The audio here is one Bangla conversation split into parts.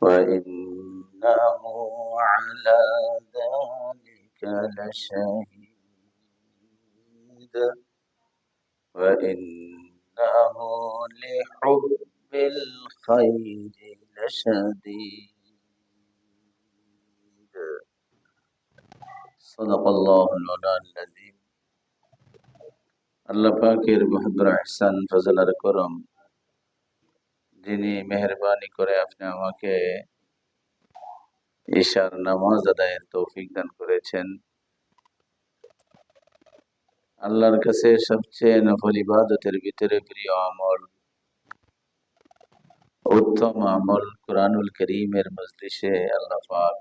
وإنه على ذلك لشهيد وإنه لحب الخير لشديد صدق الله العظيم আল্লাহ পাকের বহুদর ইহসান ফজল আর করম, যিনি মেহেরবানি করে আপনি আমাকে ঈশার নামাজ আদায়ের তৌফিক দান করেছেন। আল্লাহর কাছে সবচেয়ে নফল ইবাদতের ভিতরে প্রিয় আমল, উত্তম আমল কুরআনুল কারীমের মজলিসে আল্লাহ পাক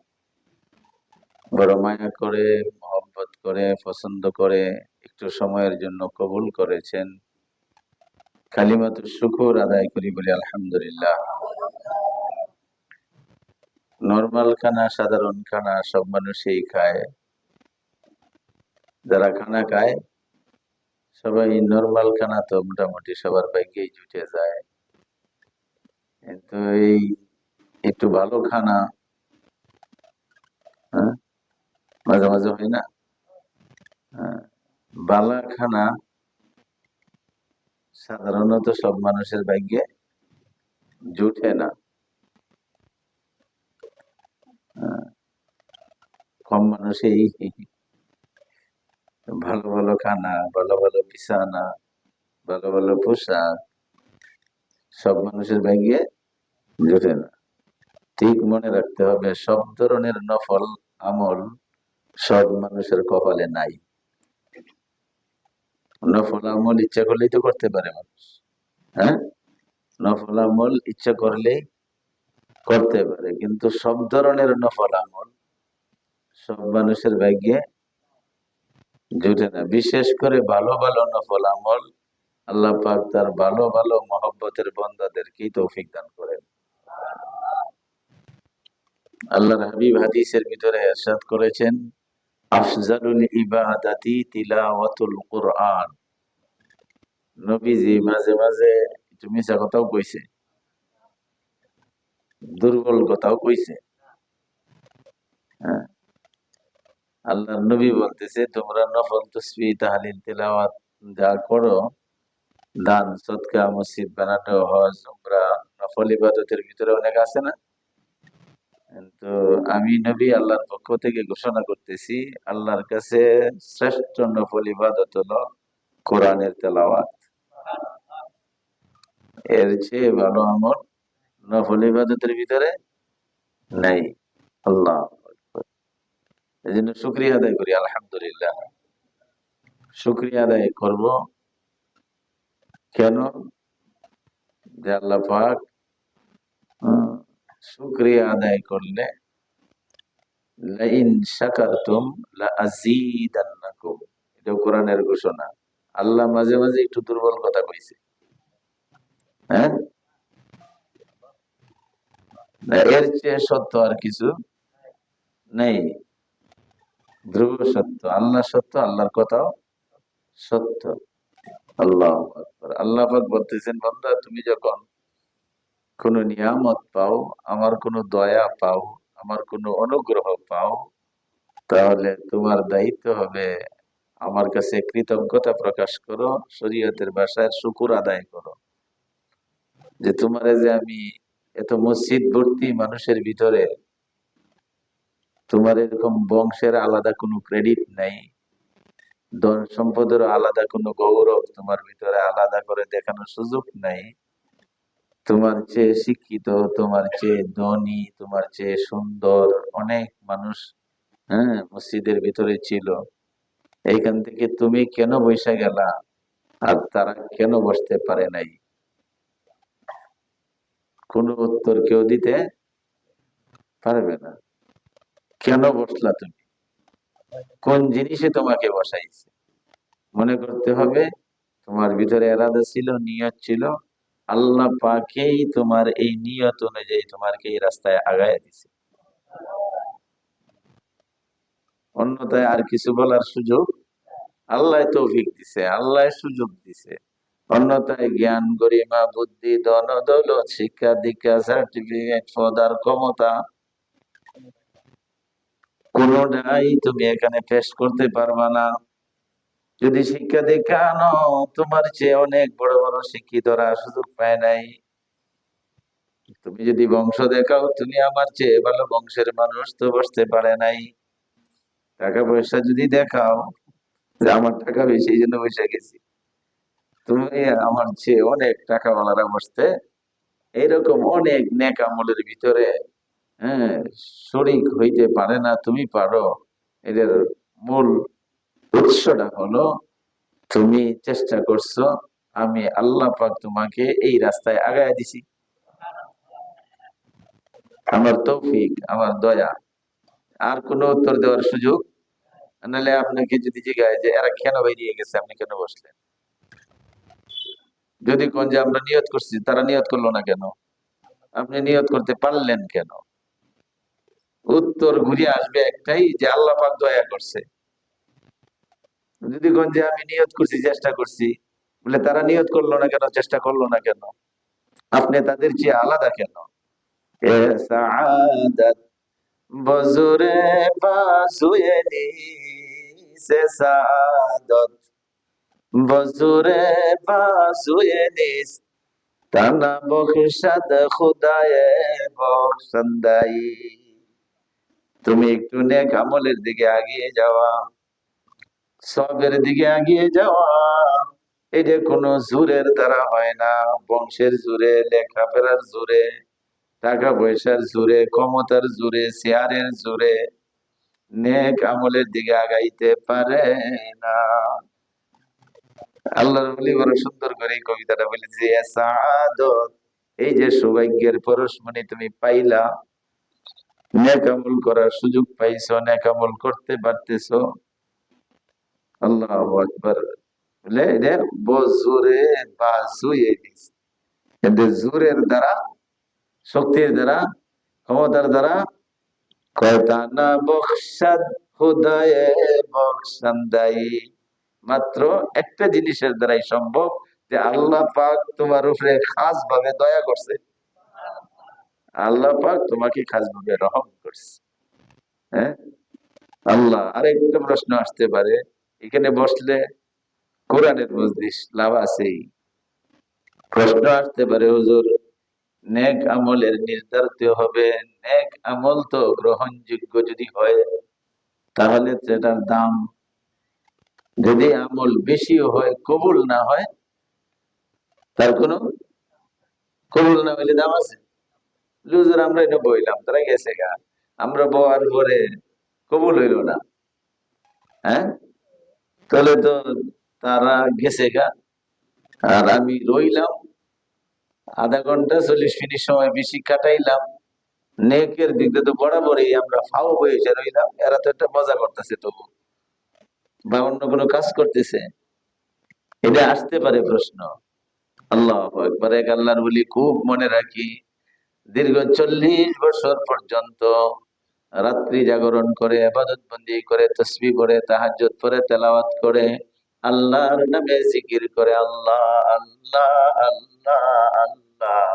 বড় মায়া করে, মহব্বত করে, পছন্দ করে একটু সময়ের জন্য কবুল করেছেন। কালিমাতুশ শুকর আদায় করি, বলি আলহামদুলিল্লাহ। নরমাল খানা, সাধারণ খানা সব মানুষই খায়। যারা খানা খায় সবাই নরমাল খানা তো মোটামুটি সবার ভাগ্যেই জুটে যায়, কিন্তু এই একটু ভালো খানা মাঝে মাঝে হয় না। বালা খানা সাধারণত সব মানুষের ভাগ্যে জুটে না। কম মানুষই ভালো ভালো খানা, ভালো ভালো বিছানা, ভালো ভালো পোশাক সব মানুষের ভাগ্যে জুটে না। ঠিক মনে রাখতে হবে, সব ধরনের নফল আমল সব মানুষের কপালে নাই। নফল আমল ইচ্ছা করলেই তো করতে পারে মানুষ, হ্যাঁ, নফল আমল ইচ্ছা করলেই করতে পারে, কিন্তু সব ধরনের নফল আমল সব মানুষের ভাগ্যে জুটে না। বিশেষ করে ভালো ভালো নফল আমল আল্লাহ পাক তার ভালো ভালো মহব্বতের বান্দাদেরকেই তৌফিক দান করেন। আল্লাহর হাবিব হাদিসের ভিতরে ইরশাদ করেছেন, আফজালুল ইবাদাতি তিলাওয়াতুল কুরআন। নবীজি মাঝে মাঝে একটু মিছা কথাও কইছে, দুর্বল কথাও কইছে। হ্যাঁ, আল্লাহর নবী বলতেছে, তোমরা নফল তাসবিহ তাহলিল তিলাওয়াত যা করো, দান সদকা, মসজিদ বানানো, হজ উমরা, নফল ইবাদতের ভিতরে অনেক আছে না? কিন্তু আমি নবী আল্লাহর পক্ষ থেকে ঘোষণা করতেছি, আল্লাহর কাছে শ্রেষ্ঠ নফল ইবাদত হলো কোরআনের তেলাওয়াত। এর চেয়ে ভালো আমল নফল ইবাদতের ভিতরে নাই। আল্লাহ আকবার। এই জন্য শুকরিয়া আদায় করি, আলহামদুলিল্লাহ। শুকরিয়া আদায় করব কেন? যে আল্লাহ পাক শুকরিয়া আদায় করলে লাইন শাকারতুম লাআযীদান্নাকুম, এটা কোরআনের ঘোষণা। আল্লাহ মাঝে মাঝে একটু দুর্বল কথা কইছে, হ্যাঁ, এর চেয়ে সত্য আর কিছু নেই। ধ্রুব সত্য, আল্লাহ সত্য, আল্লাহর কথাও সত্য। আল্লাহ আকবার। আল্লাহ পাক বলতেছেন, বান্দা তুমি যখন কোন নিয়ামত পাও, আমার কোন দয়া পাও, আমার কোন অনুগ্রহ পাও, তাহলে তোমার দায়িত্ব হবে আমার কাছে কৃতজ্ঞতা প্রকাশ করো, শরীয়তের ভাষায় শুকুর আদায় করো। যে তোমার যে আমি এত মসজিদ ভর্তি মানুষের ভিতরে, তোমার এরকম বংশের আলাদা কোনো ক্রেডিট নাই, ধন সম্পদের আলাদা কোনো গৌরব তোমার ভিতরে আলাদা করে দেখানোর সুযোগ নাই। তোমার চেয়ে শিক্ষিত, তোমার চেয়ে ধনী, তোমার চেয়ে সুন্দর অনেক মানুষ, হ্যাঁ, মসজিদের ভিতরে ছিল। এইখান থেকে তুমি কেন বসে গেলা আর তারা কেন বসতে পারে নাই? কোন উত্তর কেউ দিতে পারবে না। কেন বসলা তুমি? কোন জিনিসে তোমাকে বসাইছে? মনে করতে হবে তোমার ভিতরে এরাদা ছিল, নিয়ত ছিল, আল্লাহ পাকেই তোমার এই নিয়ত অনুযায়ী তোমাকে এই রাস্তায় আগায় দিছে। অন্যথায় আর কিছু বলার সুযোগ, আল্লাহ তৌফিক দিছে, আল্লাহ সুযোগ দিছে, অন্যথায় জ্ঞান গরিমা বুদ্ধি ধন দৌলত শিক্ষা দীক্ষা সার্টিফিকেট পদার ক্ষমতা কোনটাই তুমি এখানে পেশ করতে পারবা না। যদি শিক্ষা দীক্ষা আনো, তোমার চেয়ে অনেক বড় বড় শিক্ষিতরা সুযোগ পায় নাই। তুমি যদি বংশ দেখাও, তুমি আমার চেয়ে ভালো বংশের মানুষ তো বসতে পারে নাই। টাকা পয়সা যদি দেখাও, যে আমার টাকা বেশি এই জন্য বসে গেছি, তুমি আমার চেয়ে অনেক টাকাওয়ালারা বসতে, এইরকম অনেক নেক আমলের ভিতরে হ্যাঁ শরিক হইতে পারে না, তুমি পারো। এদের মূল উৎসটা হলো তুমি চেষ্টা করছো, আমি আল্লাহ পাক তোমাকে এই রাস্তায় আগায় দিছি, আমার তৌফিক, আমার দয়া। আর কোনো উত্তর দেওয়ার সুযোগ, নাহলে আপনাকে যদি জিজ্ঞাসা যে এরা কেন বেরিয়ে গেছে, আপনি কেন বসলেন, যদি কোন যে আমরা নিয়ত করছি, তারা নিয়ত করলো না কেন, আপনি নিয়ত করতে পারলেন কেন, উত্তর ঘুরে আসবে একটাই, যে আল্লাহ পাক দয়া করছে। যদি কোন যে আমি নিয়ত করছি, চেষ্টা করছি, বলে তারা নিয়ত করলো না কেন, চেষ্টা করলো না কেন, আপনি তাদের চেয়ে আলাদা কেন? এ সাআদাত বজরে বাজুয়ে নি সে সাআদত বজরে বাজুয়ে নিস তানা বখশাদ খুদায়ে বখশান্দাই। তুমি একটু নেক আমলের দিকে এগিয়ে যাওয়া, সবের দিকে এগিয়ে যাওয়া, এটা কোনো জোরের দ্বারা হয় না, বংশের জোরে, লেখাপড়ার জোরে, টাকা পয়সার জোরে, ক্ষমতার জোরে, শেয়ারের জোরে নেক আমলের দিকে আগাইতে পারে না। আল্লাহর ওলি বড় সুন্দর করে এই কবিতাটা বলেছে, সাআদত, এই যে সৌভাগ্যের পরশমণি তুমি পাইলা, নেক আমল করার সুযোগ পাইছো, নেক আমল করতে পারতেছো, আল্লাহু আকবার। বলে এটা বজুরে বাজুয়ে দিস, এদের জোরের দ্বারা, শক্তির দ্বারা, ক্ষমতার দ্বারা কয়তানা বখশাদ খুদায়ে বখশান্দাই। মাত্র একটা জিনিসের দ্বারাই সম্ভব, যে আল্লাহ পাক তোমার উপরে খাস ভাবে দয়া করছে, আল্লাহ পাক তোমাকে খাস ভাবে রহম করছে। হ্যাঁ, আল্লাহ। আরেকটা প্রশ্ন আসতে পারে, এখানে বসলে কোরআনের মজলিস, লাভ আছেই। প্রশ্ন আসতে পারে, হুজুর নেক আমলের নির্ধারিত হবে, নেক আমল তো গ্রহণযোগ্য যদি হয়, তাহলে সেটার দাম, যদি আমল বেশিও হয় কবুল না হয়, তার কোনো, কবুল না হইলে দাম আছে? লুজুর আমরা এটা বইলাম, তারা গেছে গা, আমরা বওয়ার পরে কবুল হইল না, হ্যাঁ, তাহলে তো তারা গেছে গা, আর আমি রইলাম, আধা ঘন্টা 40 মিনিট সময় বেশি কাটাইলাম, নেকের দিক দিয়ে তো বরাবরই আমরা ফাও বসে রইলাম, এরা তো একটা মজা করতেছে তবু, বা অন্য কোনো কাজ করতেছে, এটা আসতে পারে প্রশ্ন। আল্লাহু আকবার। এক আল্লাহর বলি খুব মনে রাখি, দীর্ঘ 40 বছর পর্যন্ত রাত্রি জাগরণ করে, ইবাদত বন্দি করে, তাসবিহ পড়ে, তাহাজ্জুদ পড়ে, তেলাওয়াত করে, আল্লাহর নামে জিকির করে, আল্লাহ আল্লাহ আল্লাহ আল্লাহ,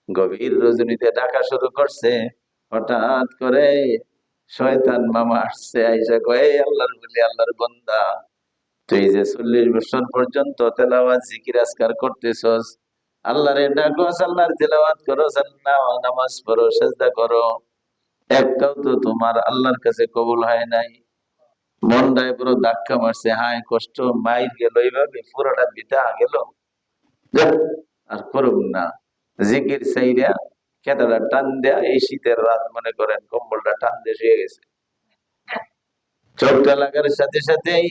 গভীর রজনীতে ডাকা শুরু করছে। হঠাৎ করে শয়তান মামা আসছে, আইসা কয়, এই আল্লাহর বলি, আল্লাহর বান্দা, তুই যে 40 বছর পর্যন্ত তেলাওয়াত জিকির আজকার করতেছস, আল্লাহরে ডাকস, আল্লাহর তেলাওয়াত করো, নামাজ পড়ো, সেজদা করো, একটাও তো তোমার আল্লাহর কাছে কবুল হয় নাই। মনটায় পুরো ধাক্কা মারছে, হায় কষ্ট, মাইর গেল, এইভাবে পুরোটা বিতা গেল, যাক, আর করুন না। জিকির চাইরা খেতাটা টান দেয়া, এই শীতের রাত মনে করেন কম্বলটা টান দিয়ে শুয়ে গেছে, চোখটা লাগার সাথে সাথেই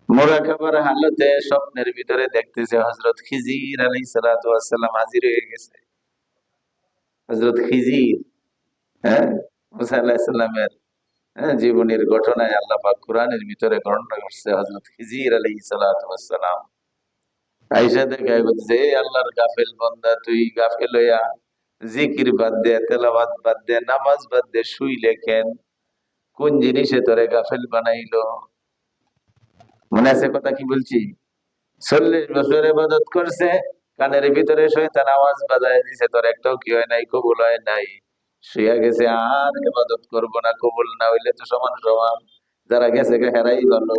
মোরাকাবার হালতে স্বপ্নের ভিতরে দেখতেছে হযরত খিজির আলাইহিস সালাতু ওয়াস সালাম হাজির হয়ে গেছে। হযরত খিজির, হ্যাঁ, মুসা আলাইহিস সালামের জীবনের ঘটনায় আল্লাহ পাক কোরআনের ভিতরে বর্ণনা করছে, হযরত খিজির আলাইহিস সালাতু ওয়াস সালাম আয়েশা দেখায় বলছে, এ আল্লাহর গাফেল বান্দা, তুই গাফেল হইয়া জিকির বাদ দে, তেলাওয়াত বাদ দে, নামাজ বাদ দে, শুইলে কেন? কোন জিনিসে তোরে গাফেল বানাইলো? মনে আছে কথা কি বলছি? 40 বছর ইবাদত করছে, কানের ভিতরে শয়তান আওয়াজ বাজায় দিছে, তোর একটাও কি হয় নাই, কবুল হয় নাই। শুয়ে গেছে, আর ইবাদত করবো না, কবুল না হইলে তো সমান সমান। যারা গেছে হেরাই ভালো।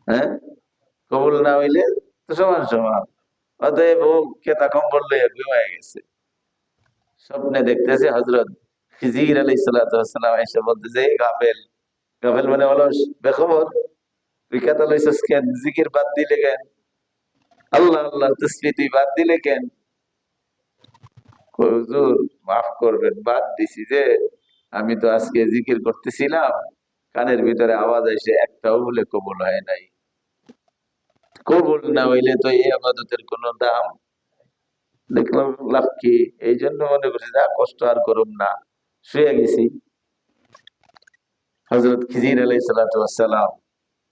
হ্যাঁ, কবুল না হইলে তো সমান সমান। অতএব ও কেতা কম্বল লইয়া ঘুমায় গেছে। স্বপ্নে দেখতেছে হযরত খিজির আলাইহিস সালাম এসে বলতেছে, গাফেল। গাফেল মানে অলস, বেখবর। তুই কেতা লইছস কেন? জিকির বাদ দিলে কেন? আল্লাহ আল্লাহ তাসবিহ তুই বাদ দিলে কেন? কই, হুজুর মাফ করবেন, বাদ দিছি যে আমি তো আজকে জিকির করতেছিলাম, কানের ভিতরে আওয়াজ আইসে, একটাও বলে কবুল হয় নাই। কবুল না হইলে তো এই আবাদতের কোনো দাম। দেখলাম লাভ কি? এই জন্য মনে করছি যা কষ্ট আর করুম না, শুয়ে গেছি। হযরত খিজির আলাইহিস সালাম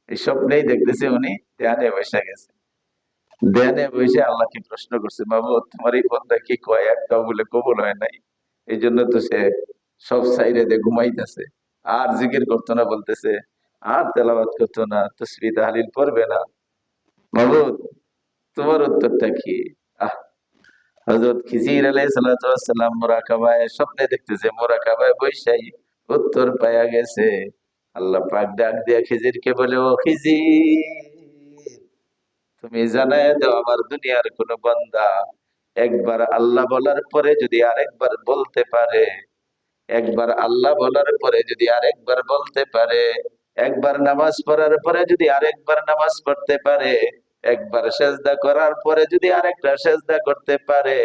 এই স্বপ্নেই দেখতেছে উনি ধ্যানে বসে গেছে। ধ্যানে বসে আল্লাহকে প্রশ্ন করছে, মাবুদ তোমার এই বান্দা কি কয়, একটাও বলে কবুল হয় নাই। এই জন্য তো সে সব সাইরে দিয়ে ঘুমাইতেছে, আর জিকির করতো না, বলতেছে আর তেলাওয়াত করতো না, তাসবিহ তাহলিল পড়বে না। মাবুদ তোমার উত্তরটা কি? আহ হযরত খিজির আলাইহিস সালাম মুরাকাবায় স্বপ্নে দেখতেছে, মুরাকাবায় বৈশাই উত্তর পায়া গেছে। আল্লাহ পাক ডাক দিয়া খিজিরকে বলে, ও খিজির, তুমি জানায় দাও আমার দুনিয়ার কোন বান্দা একবার আল্লাহ বলার পরে যদি আরেকবার বলতে পারে, একবার আল্লাহ বলার পরে যদি আরেকবার বলতে পারে, একবার নামাজ পড়ার পরে যদি আরেকবার নামাজ পড়তে পারে, একবার সেজদা করার পরে যদি আরেকটা সেজদা করতে পারে,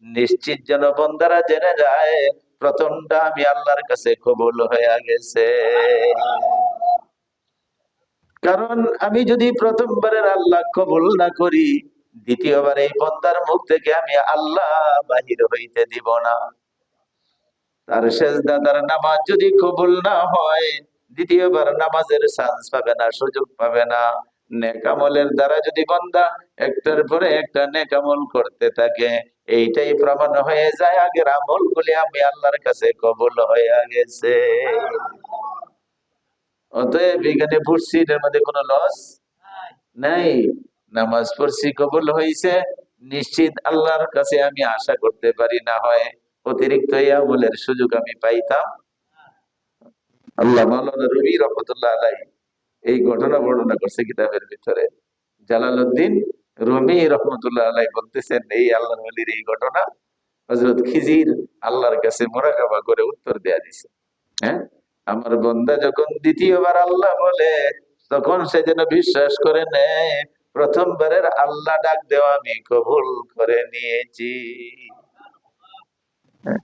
নিশ্চিত যেন বন্দারা জেনে যায় প্রথমটা আমি আল্লাহর কাছে কবুল হয়ে গেছে। কারণ আমি যদি প্রথমবারের আল্লাহ কবুল না করি, দ্বিতীয়বার এই বন্দার মুখ থেকে আমি আল্লাহ বাহির হইতে দিব না। তার সেজদা, তার নামাজ যদি কবুল না হয়, দ্বিতীয়বার নামাজের চান্স পাবে না, সুযোগ পাবে না। নেক আমলের দ্বারা যদি বান্দা একটার পরে একটা নেক আমল করতে থাকে, এইটাই প্রমাণ হয়ে যায় আগের আমলগুলি আমি আল্লাহর কাছে কবুল হয়ে গেছে। অতএব এখানে পড়ছি, এর মধ্যে কোনো লস নাই। নামাজ পড়ছি, কবুল হয়েছে, নিশ্চিত আল্লাহর কাছে আমি আশা করতে পারি না হয় অতিরিক্ত এই আমলের সুযোগ আমি পাইতাম। আল্লাহ মাওলানা রুমি রহমতুল্লাহ আলাইহি এই ঘটনা বর্ণনা করছে কিতাবের ভিতরে। জালালউদ্দিন রুমি রহমতুল্লাহ আলাইহি বলতেছেন, এই আল্লাহর ওলির এই ঘটনা হযরত খিজির আল্লাহর কাছে মুরাকাবা করে উত্তর দেয়া দিছে। হ্যাঁ, আমার বান্দা যখন দ্বিতীয়বার আল্লাহ বলে, তখন সে যেন বিশ্বাস করে নেয় প্রথমবারের আল্লাহ ডাক দেওয়া আমি কবুল করে নিয়েছি। হ্যাঁ,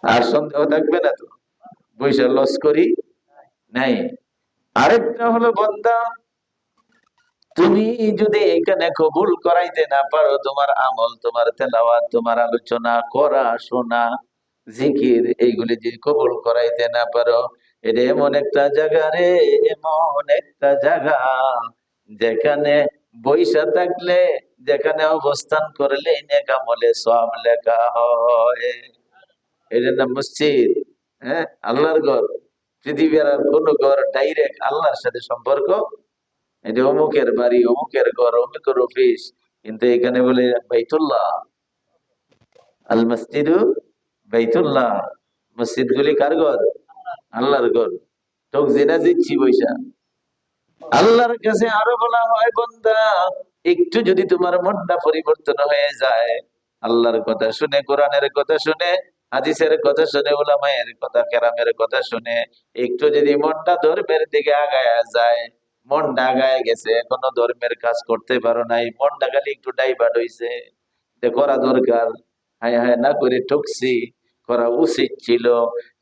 আর সন্দেহ থাকবে না তো, পয়সা লস করি নাই। আরেকটা হলো, বান্দা তুমি যদি এখানে কবুল করাইতে না পারো, তোমার আমল, তোমার তেলাওয়াত, তোমার আলোচনা, করা, শোনা, জিকির, এইগুলি যদি কবুল করাইতে না পারো, এটা এমন একটা জায়গা রে, এমন একটা জায়গা যেখানে বৈশা থাকলে, যেখানে অবস্থান করলে নেক আমলে সওয়াব লেখা হয়। এটার নাম মসজিদ। হ্যাঁ, আল্লাহর ঘর। পৃথিবীর আর কোন ঘর ডাইরেক্ট আল্লাহর সাথে সম্পর্ক, এটা অমুকের বাড়ি, অমুকের ঘর, অমুকের অফিস, কিন্তু এখানে বলে বাইতুল্লাহ, আল মসজিদু বাইতুল্লাহ। মসজিদ গুলি কার ঘর? আল্লাহর ঘর। ঠক জেনা দিচ্ছি বৈশা। আল্লাহর কাছে আরো বলা হয়, বান্দা একটু যদি তোমার মনটা পরিবর্তন হয়ে যায়, আল্লাহর কথা শুনে, কোরআনের কথা শুনে, হাদিসের কথা শুনে, উলামায়ের কথা, কেরামের কথা শুনে, একটু যদি মনটা ধর্মের দিকে আগায়া যায়, মনটা আগায় গেছে, এখনো ধর্মের কাজ করতে পারো নাই, মনটা খালি একটু ডাইভার্ট হইছে, এটা করা দরকার, হায় হায় না করে ঠকছি, করা উচিত ছিল,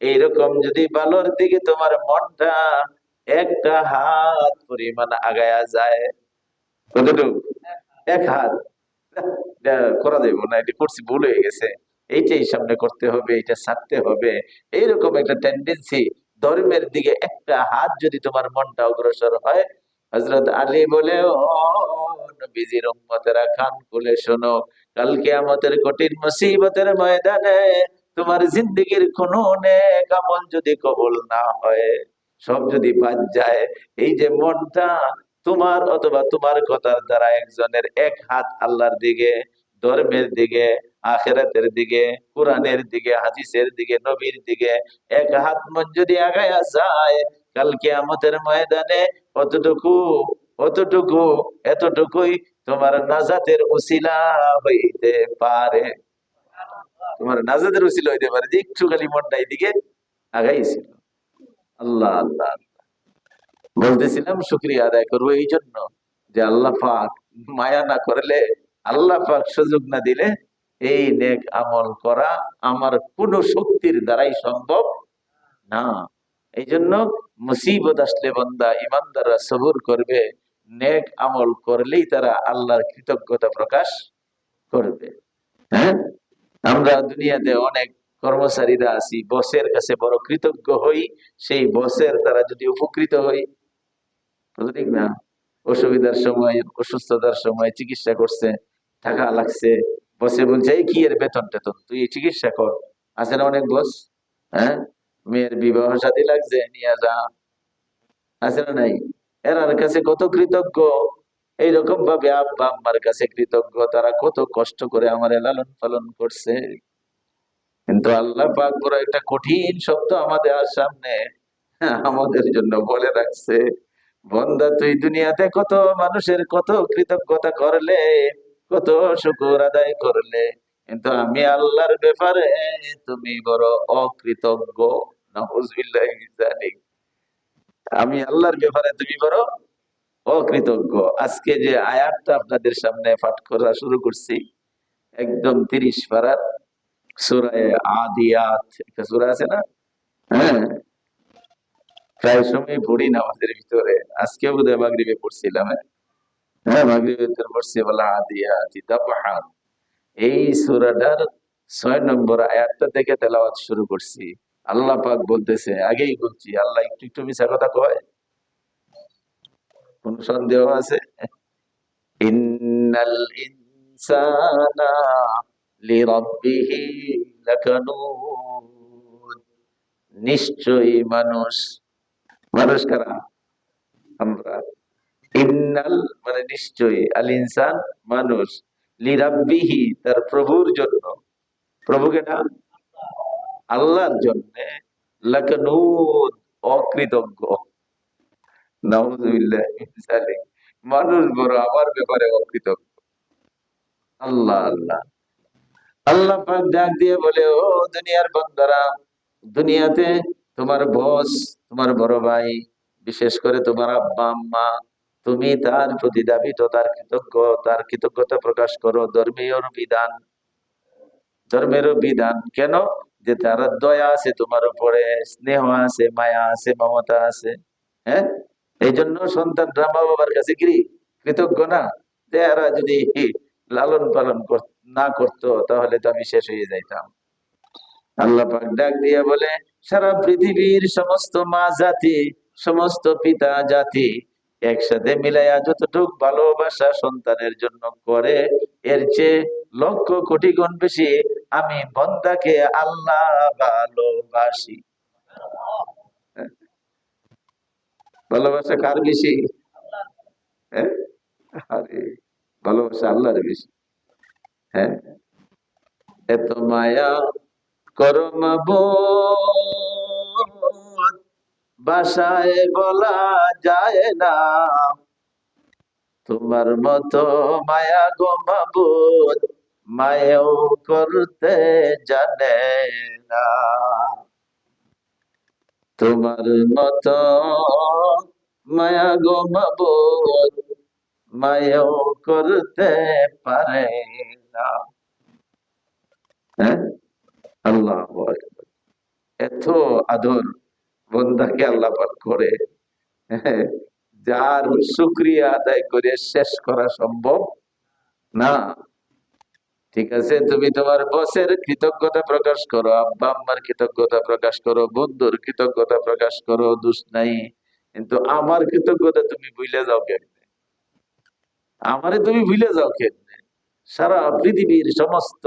এইরকম যদি ভালোর দিকে তোমার মনটা একটা হাত পরিমাণ আগায়া যায়, কতটুকু? এক হাত। এটা করা যাবে না, এটা করছি, ভুল হয়ে গেছে, এইটাই সামনে করতে হবে, এটা ছাড়তে হবে, এইরকম একটা টেন্ডেন্সি ধর্মের দিকে একটা হাত যদি তোমার মনটা অগ্রসর হয়, হযরত আলী বলে, ও নবীজির উম্মতেরা কান খুলে শোনো, কাল কিয়ামতের কঠিন মুসিবতের ময়দানে তোমার জিন্দেগীর কোন নেক আমল যদি কবুল না হয়, সব যদি বাদ যায়, এই যে মনটা তোমার অথবা তোমার কথার দ্বারা একজনের এক হাত আল্লাহর দিকে, ধর্মের দিকে, আখেরাতের দিকে, কোরআনের দিকে, হাদিসের দিকে, নবীর দিকে এক হাত মন যদি আগায়া যায়, কাল কিয়ামতের ময়দানে অতটুকু অতটুকু এতটুকুই তোমার নাজাতের উসিলা হইতে পারে। তোমার নাজাতের উসিলা হইতে পারে যে একটু খালি মনটা এইদিকে আগাইছিল। আল্লাহ আল্লাহ। বলতেছিলাম শুকরিয়া আদায় করবো এই জন্য যে আল্লাহ পাক মায়া না করলে, আল্লাহ পাক সুযোগ না দিলে এই নেক আমল করা আমার কোন শক্তির দ্বারাই সম্ভব না। এই জন্য মুসিবত আসলে বান্দা ইমানদাররা সবর করবে, নেক আমল করলেই তারা আল্লাহর কৃতজ্ঞতা প্রকাশ করবে। হ্যাঁ, আমরা দুনিয়াতে অনেক কর্মচারীরা আছি, বসের কাছে বড় কৃতজ্ঞ হই, সেই বসের দ্বারা যদি উপকৃত হই, ঠিক না? অসুবিধার সময়, অসুস্থতার সময় চিকিৎসা করছে, টাকা লাগছে, বসে বলছে এই কি এর বেতন টেতন, তুই এই চিকিৎসা কর। আছে না অনেক বস? হ্যাঁ, মেয়ের বিবাহ শাদী লাগছে, নিয়ে যা। আছে না নাই? এরার কাছে কত কৃতজ্ঞ। এইরকম ভাবে আব্বা আম্মার কাছে কৃতজ্ঞ, তারা কত কষ্ট করে আমার লালন পালন করছে। কিন্তু আল্লাহ পাক বড় একটা কঠিন শব্দ আমাদের সামনে আমাদের জন্য বলে রাখছে, বন্দা তুই দুনিয়াতে কত মানুষের কত কৃতজ্ঞতা করলে, কত শুকর আদায় করলে, কিন্তু আমি আল্লাহর ব্যাপারে তুমি বড় অকৃতজ্ঞ। নাউযুবিল্লাহি মিন যালিক। আমি আল্লাহর ব্যাপারে তুমি বড় অকৃতজ্ঞ। আজকে যে আয়াতটা আপনাদের সামনে পাঠ করা শুরু করছি, একদম 30 পারার সূরা আদিয়াত, একটা সূরা আছে না? হ্যাঁ, প্রায় সময় পড়ি নামাজের ভিতরে, আজকে বোধহয় মাগরিবে পড়ছিলাম। হ্যাঁ, মাগরিবের ভিতরে পড়ছি, বলা আদিয়াতি দাবহান। এই সূরাটার 6 নম্বর আয়াতটা থেকে তেলাওয়াত শুরু করছি। আল্লাহ পাক বলতেছে, আগেই বলছি আল্লাহ একটু একটু মিছা কথা কয়? কোন সন্দেহ আছে? ইন্নাল ইনসানা লিরাব্বিহি লাকানুদ। নিশ্চয়ই মানুষ, মানুষ কারা? আমরা। ইন্নাল মানে নিশ্চয়ই, আল ইনসান মানুষ, লিরাব্বিহি তার প্রভুর জন্য, প্রভুকে না আল্লাহর জন্য, লাকানুদ অকৃতজ্ঞ। নাউযুবিল্লাহি মিন যালিক। মানুষ বড় আমার ব্যাপারে অকৃতজ্ঞ। আল্লাহ আল্লাহ। আল্লাহ পাক ডাক দিয়ে বলে, ও দুনিয়ার বান্দারা, দুনিয়াতে তোমার বস, তোমার বড় ভাই, বিশেষ করে তোমার আব্বা আম্মা, তুমি তার প্রতি দাবিত, তার কৃতজ্ঞতা প্রকাশ করো। ধর্মেরও বিধান কেন? যে তার দয়া আছে তোমার উপরে, স্নেহ আছে, মায়া আছে, মমতা আছে। হ্যাঁ, এই জন্য সন্তানরা মা বাবার কাছে কি কৃতজ্ঞ না? যে এরা যদি লালন পালন না করতো তাহলে তো আমি শেষ হয়ে যাইতাম। আল্লাহ পাক ডাক দিয়ে বলে, সারা পৃথিবীর সমস্ত মা জাতি, সমস্ত পিতা জাতি একসাথে মিলাইয়া যতটুক ভালোবাসা সন্তানের জন্য করে, এর চেয়ে লক্ষ কোটি গুণ বেশি আমি বান্দাকে আল্লাহ ভালোবাসি। ভালোবাসা কার বেশি? হ্যাঁ, আরে ভালোবাসা আল্লাহর বেশি। হ্যাঁ, এত মায়া করো মাবুদ, ভাষায় বলা যায় না, তোমার মতো মায়া গো মাবুদ মায়াও করতে জানে না। তোমার মতো মায়া গো মাবুদ মায়াও করতে পারে না। হ্যাঁ, আল্লাহু আকবার। এত আদর বন্দাকে আল্লাহ পাক করে, হ্যাঁ, যার শুকরিয়া আদায় করে শেষ করা সম্ভব না। ঠিক আছে, তুমি তোমার বসের কৃতজ্ঞতা প্রকাশ করো, আব্বা আম্মার কৃতজ্ঞতা প্রকাশ করো, বন্ধুর কৃতজ্ঞতা প্রকাশ করো, দোষ নাই। কিন্তু আমার কৃতজ্ঞতা তুমি ভুলে যাও কেমনে? আমারে তুমি ভুলে যাও কেমনে? সারা পৃথিবীর সমস্ত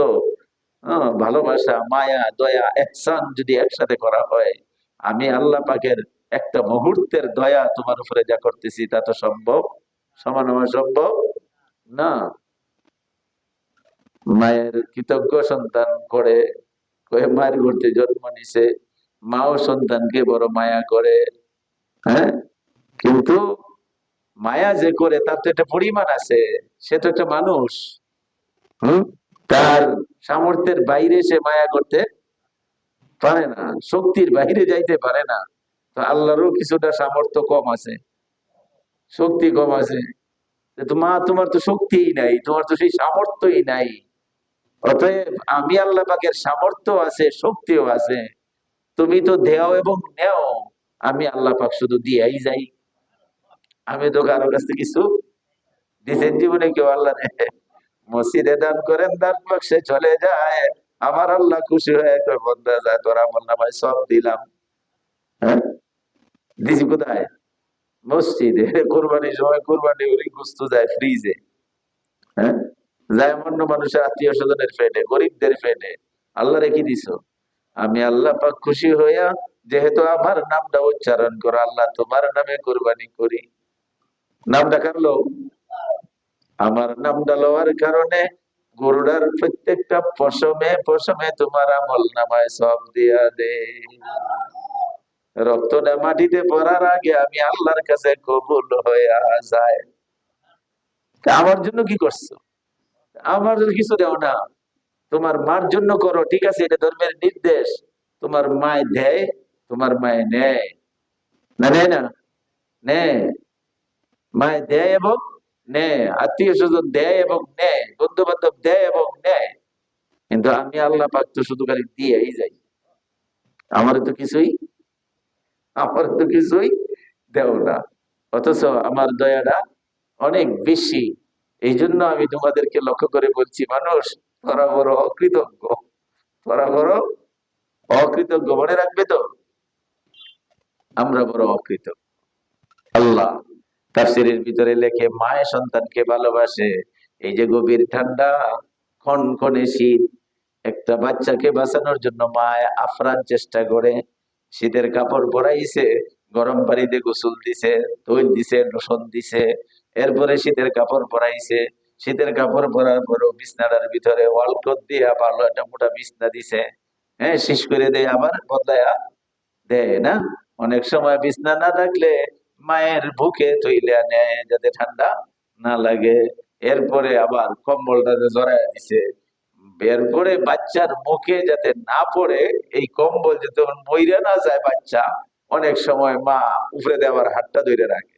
ভালোবাসা, মায়া, দয়া, ইহসান যদি একসাথে করা হয়, আমি আল্লাহ পাকের একটা মুহূর্তের দয়া তোমার উপরে যা করতেছি তা তো সম্ভব সমান হওয়া সম্ভব না। মায়ের কৃতজ্ঞ সন্তান করে, মায়ের গর্তে জন্ম নিছে, মাও সন্তানকে বড় মায়া করে। হ্যাঁ, কিন্তু মায়া যে করে তার তো একটা পরিমাণ আছে। সে তো একটা মানুষ। হম, তার সামর্থ্যের বাইরে সে মায়া করতে পারে না, শক্তির বাইরে যাইতে পারে না। তো আল্লাহরও কিছুটা সামর্থ্য কম আছে, শক্তি কম আছে। তো মা, তোমার তো শক্তিই নাই, তোমার তো সেই সামর্থ্যই নাই। অতএব আমি আল্লাহ পাকের সামর্থ্য আছে, শক্তিও আছে, তুমি তো দেও এবং নেও, আমি আল্লাহ পাক শুধু দিয়াই যাই। আমি তো কারো কাছ থেকে কিছু দিচ্ছেন জীবনে কেউ আল্লাহ মসজিদে দান করেন, দান বাক্সে চলে যায়, আমার আল্লাহ খুশি হয়ে বন্ধা যায় তোর আমল নামায় সব দিলাম। হ্যাঁ, দিছি কোথায়? মসজিদে। কোরবানির সময় কোরবানি ওই গোস্ত যায় ফ্রিজে। হ্যাঁ, যায় অন্য মানুষের আত্মীয় স্বজনের ফেলে, গরিবদের ফেলে। আল্লাহ রেখে দিছ। আমি আল্লাহ পাক খুশি হইয়া, যেহেতু আমার নামটা উচ্চারণ করো, আল্লাহ তোমার নামে কোরবানি করি। নামটা কারলো, আমার নামটা লওয়ার কারণে গরুড়ার প্রত্যেকটা পশমে পশমে তোমার আমল নামায় সব দিয়া দে। রক্তটা মাটিতে পড়ার আগে আমি আল্লাহর কাছে কবুল হইয়া যায়। আমার জন্য কি করছো? আমার জন্য কিছু দেও না, তোমার মার জন্য করো, ঠিক আছে, এটা ধর্মের নির্দেশ। তোমার মায় দেয়, তোমার মায় নেয় না, নেয় না? নেয়। মায় দেয় এবং নেয়, আত্মীয় স্বজন দেয় এবং নেয়, বন্ধু বান্ধব দেয় এবং নেয়। কিন্তু আমি আল্লাহ পাক তো শুধু খালি দিয়েই যাই। আমার তো কিছুই, আমার তো কিছুই দেও না। অথচ আমার দয়াটা অনেক বেশি। এই জন্য আমি তোমাদেরকে লক্ষ্য করে বলছি, মানুষ তোরা বড় অকৃতজ্ঞ, তোরা বড় অকৃতজ্ঞ, মনে রাখবে তো, আমরা বড় অকৃতজ্ঞ। আল্লাহ তাফসীরের ভিতরে লেখে, মায়ে সন্তানকে ভালোবাসে। এই যে গভীর ঠান্ডা, খনখনে শীত, একটা বাচ্চাকে বাঁচানোর জন্য মায় আপ্রাণ চেষ্টা করে। শীতের কাপড় পরাইছে, গরম পানিতে গোসল দিছে, তৈল দিছে, লোশন দিছে, এরপরে শীতের কাপড় পরাইছে। শীতের কাপড় পরার পরও বিছনাটার ভিতরে ওয়ালকট দিয়ে ভালো একটা মোটা বিছনা দিছে। হ্যাঁ, শেষ করে দেয়, আবার বদলায়া দেয় না। অনেক সময় বিছনা না থাকলে মায়ের বুকে তৈলা নেয় যাতে ঠান্ডা না লাগে। এরপরে আবার কম্বলটাতে জড়ায় দিছে, এরপরে বাচ্চার মুখে যাতে না পড়ে, এই কম্বল যাতে মইরা না যায় বাচ্চা, অনেক সময় মা উপরে দেওয়ার হাতটা ধরে রাখে।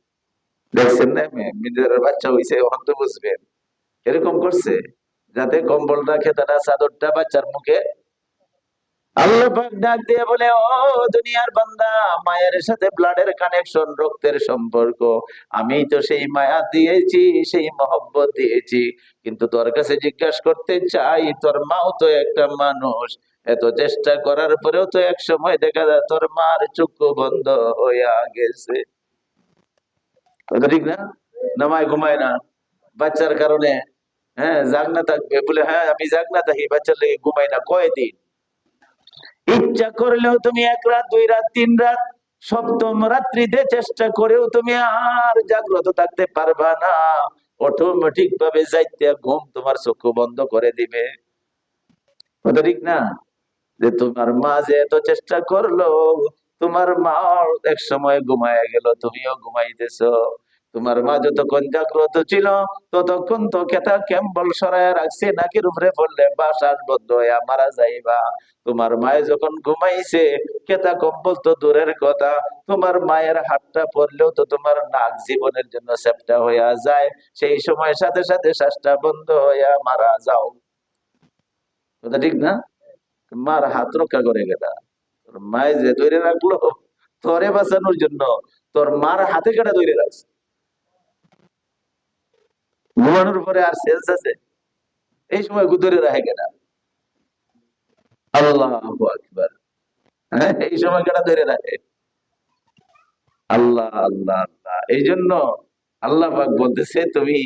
দেখছেন না, নিজের বাচ্চা হইছে এখন তো বুঝবেন, এরকম করছে যাতে কম্বলটা, খেতাটা, চাদরটা বাচ্চার মুখে। আল্লাহ পাক ডাক দিয়ে বলে, ও দুনিয়ার বান্দা, মায়ের সাথে ব্লাডের কানেকশন, রক্তের সম্পর্ক, আমি তো সেই মায়া দিয়েছি, সেই মহব্বত দিয়েছি। কিন্তু তোর কাছে জিজ্ঞাসা করতে চাই, তোর মাও তো একটা মানুষ, এত চেষ্টা করার পরেও তো এক সময় দেখা যায় তোর মার চক্ষু বন্ধ হইয়া গেছে। কথা ঠিক না? নামায় ঘুমায় না বাচ্চার কারণে। হ্যাঁ, জাগনা থাকবে বলে, হ্যাঁ আমি জাগনা থাকি, বাচ্চার লেগে ঘুমাই না কয়দিন। ইচ্ছা করলেও তুমি এক রাত, দুই রাত, তিন রাত, সপ্তম রাত্রিতে চেষ্টা করেও তুমি আর জাগ্রত থাকতে পারবা না। অটোমেটিক ভাবে যাইতে ঘুম তোমার চক্ষু বন্ধ করে দিবে। কথা ঠিক না? যে তোমার মা যে এত চেষ্টা করলো, তোমার মা এক সময় ঘুমায় গেল, তুমিও ঘুমাইতেছো। তোমার মা যতক্ষণ জাগ্রত ছিল, ততক্ষণ তো কেতা কেম্বল সরায় রাখছে, নাকির উপরে পড়লে বাসার বদ্ধ হইয়া মারা যাইবা। তোমার মায়ে যখন ঘুমাইছে, কেতা কম্বল তো দূরের কথা, তোমার মায়ের হাতটা পড়লেও তো তোমার নাক জীবনের জন্য সেপ্টা হইয়া যায়। সেই সময় সাথে সাথে শ্বাসটা বন্ধ হইয়া মারা যাও। কথা ঠিক না? মার হাত রক্ষা করে গেলা, তোর মায়ে যে ধরে রাখলো তোরে বাঁচানোর জন্য, তোর মার হাতে কাটা ধরে রাখছে। ঘুমানোর পরে আর সেন্স আছে? এই সময় ধরে রাখে কেনা। আল্লাহু আকবার। হ্যাঁ, এই সময় কাটা ধরে রাখে। আল্লাহ আল্লাহ আল্লাহ। এই জন্য আল্লাহ পাক বলতেছে, তুমি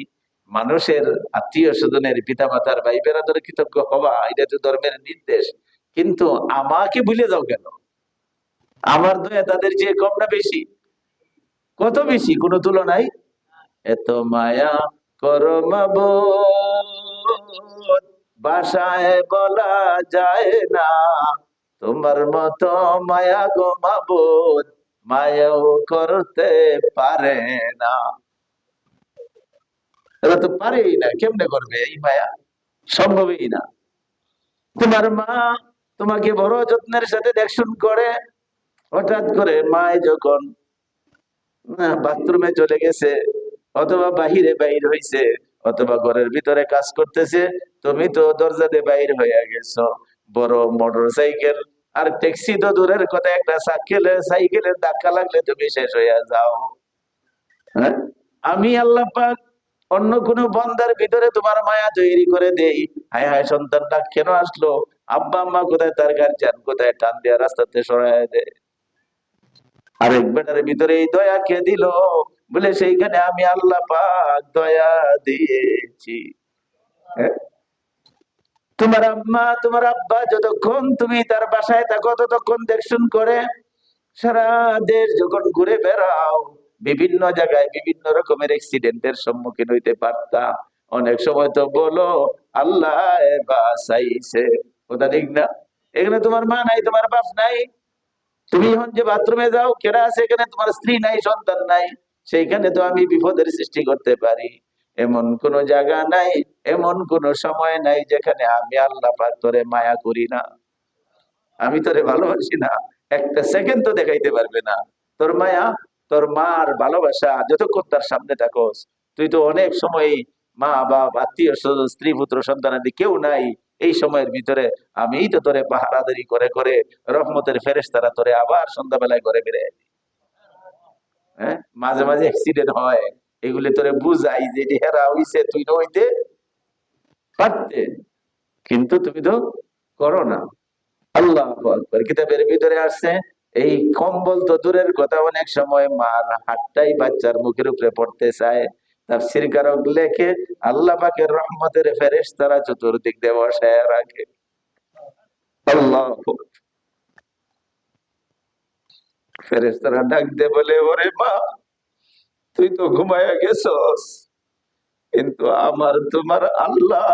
মানুষের আত্মীয় স্বজনের, পিতা মাতার, ভাই বেরাদর কৃতজ্ঞ হবা, এটা তো ধর্মের নির্দেশ। কিন্তু আমাকে ভুলে যাও কেন? আমার দয়া তাদের চেয়ে কম না বেশি? কত বেশি, কোনো তুলনায় এত মায়া করো মাবুদ, ভাষায় বলা যায় না। তোমার মতো মায়া গো মাবুদ, মায়াও করতে পারে না। এরা তো পারেই না, কেমনে করবে এই মায়া? সম্ভবই না। তোমার মা তোমাকে বড় যত্নের সাথে দেখশুন করে, হঠাৎ করে মায় যখন বাথরুমে চলে গেছে, অথবা বাহিরে বাইর হইছে, অথবা ঘরের ভিতরে কাজ করতেছে, তুমি তো দরজা দিয়ে বাইর হইয়া গেছো। বড় মোটর সাইকেল আর ট্যাক্সি তো দূরের কথা, একটা সাইকেলের ধাক্কা লাগলে তুমি শেষ হইয়া যাও। হ্যাঁ, আমি আল্লাহ পাক অন্য কোন বন্দার ভিতরে তোমার মায়া তৈরি করে দেই। হায় হায়, সন্তানটা কেন আসলো, আব্বা আম্মা কোথায়, তার গার্জিয়ান কোথায়, টান দিয়া রাস্তাতে সরায় দেয়। আরেক বেটার ভিতরে এই দয়া কে দিল, বলে সেইখানে আমি আল্লাহ পাক দয়া দিয়েছি। হ্যাঁ? তোমার আম্মা তোমার আব্বা যতক্ষণ তুমি তার বাসায় থাকো ততক্ষণ দেখশুন করে, সারা দেশ যখন ঘুরে বেড়াও, বিভিন্ন জায়গায় বিভিন্ন রকমের অ্যাক্সিডেন্টের সম্মুখীন হইতে পারতা। অনেক সময় তো বলো আল্লাহ বাঁচাইছে, ওটা ঠিক না? এখানে তোমার মা নাই, তোমার বাপ নাই। তুমি এখন যে বাথরুমে যাও, কেডা আছে এখানে? তোমার স্ত্রী নাই, সন্তান নাই। সেইখানে তো আমি বিপদের সৃষ্টি করতে পারি। এমন কোন জায়গা নাই, এমন কোন সময় নাই যেখানে আমি আল্লাহ পাক তোরে মায়া করি না, আমি তোরে ভালোবাসি না। একটা সেকেন্ড তো দেখাইতে পারবে না তোর মায়া, তোর মার ভালোবাসা যতক্ষণ তার সামনে থাকোস। তুই তো অনেক সময় মা বাপ আত্মীয় স্বজন স্ত্রী পুত্র সন্তানাদি কেউ নাই, এই সময়ের ভিতরে আমিই তো তোরে পাহারাদারি করে করে রহমতের ফেরেশতারা তোরে আবার সন্ধ্যাবেলায় ঘরে বেড়ে। হ্যাঁ, মাঝে মাঝে অ্যাক্সিডেন্ট হয়, এগুলি তোরে বুঝাই যে হেরা হইছে, তুই না হইতে পারতে, কিন্তু তুমি তো করো না। আল্লাহ আকবার। কিতাবের ভিতরে আসছে, এই কম্বল তো দূরের কথা, অনেক সময় মার হাতটাই বাচ্চার মুখের উপরে পড়তে চায়। তাফসীর কারক লেখে আল্লাহ পাকের রহমতের ফেরেশতারা চতুর্দিক দিয়ে বসায় রাখে। আল্লাহ, ফেরেশতারা ডাক দে বলে, ওরে মা, তুই তো ঘুমায়া গেছস, কিন্তু আমার তোমার আল্লাহ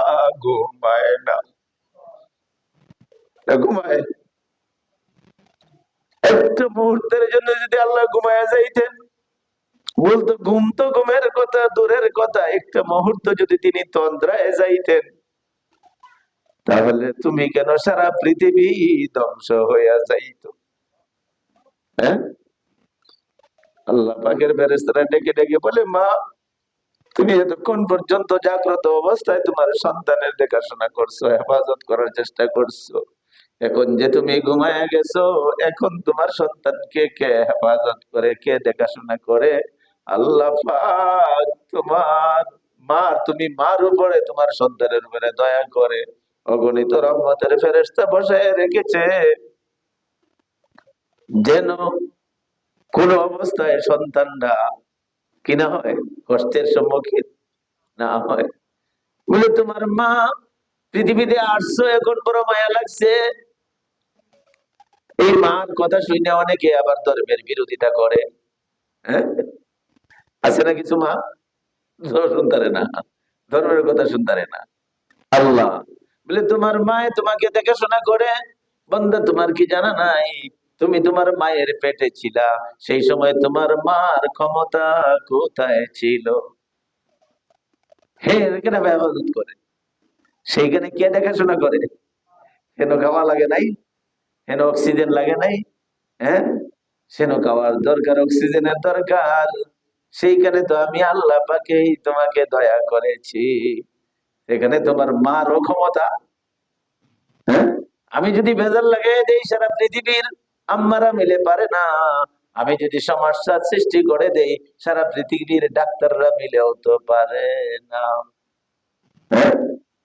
ঘুমায় না। ঘুমায় একটা মুহূর্তের জন্য যদি আল্লাহ ঘুমায়া যাইতেন, বলতো ঘুম তো ঘুমের কথা দূরের কথা, একটা মুহূর্ত যদি তিনি তন্দ্রায় যাইতেন, তাহলে তুমি কেন সারা পৃথিবী ধ্বংস হইয়া যাইত। হ্যাঁ, আল্লাহ পাকের ফেরেশতারা ডেকে ডেকে বলে, মা, তুমি এতক্ষণ পর্যন্ত জাগ্রত অবস্থায় তোমার সন্তানের দেখাশোনা করছো, হেফাজত করার চেষ্টা করছো, এখন যে তুমি ঘুমায়া গেছো, এখন তোমার সন্তানকে কে হেফাজত করে, কে দেখাশোনা করে? আল্লাহ পাক তোমার মা, তুমি মার উপরে তোমার সন্তানের উপরে দয়া করে অগণিত রহমতের ফেরেশতা বসায় রেখেছে, যেন কোন অবস্থায় সন্তানরা কিনা হয়, কষ্টের সম্মুখীন না হয়। বলে তোমার মা পৃথিবীতে আসছো, এখন বড় মায়া লাগছে। এই মার কথা শুনে অনেকে আবার ধর্মের বিরোধিতা করে। হ্যাঁ, আছে না কিছু মা শুনতারে না, ধর্মের কথা শুনতারে না। আল্লাহ বলে তোমার মায়ে তোমাকে দেখাশোনা করে। বান্দা, তোমার কি জানা নাই, তুমি তোমার মায়ের পেটে ছিলা, সেই সময় তোমার মার ক্ষমতা কোথায় ছিল? হ্যাঁ, এখানে ব্যবহার করে, সেইখানে কে দেখাশোনা করে? কেন খাওয়া লাগে নাই? কেন অক্সিজেন লাগে নাই? হ্যাঁ, সেন খাওয়ার দরকার, অক্সিজেনের দরকার। সেইখানে তো আমি আল্লাহ পাকেই তোমাকে দয়া করেছি, এখানে তোমার মারও ক্ষমতা। হ্যাঁ, আমি যদি ভেজাল লাগাই দেই, সারা পৃথিবীর আম্মারা মিলে পারে না। আমি যদি সমস্যা সৃষ্টি করে দেই, সারা পৃথিবীর ডাক্তাররা মিলেও তো পারে না। হ্যাঁ,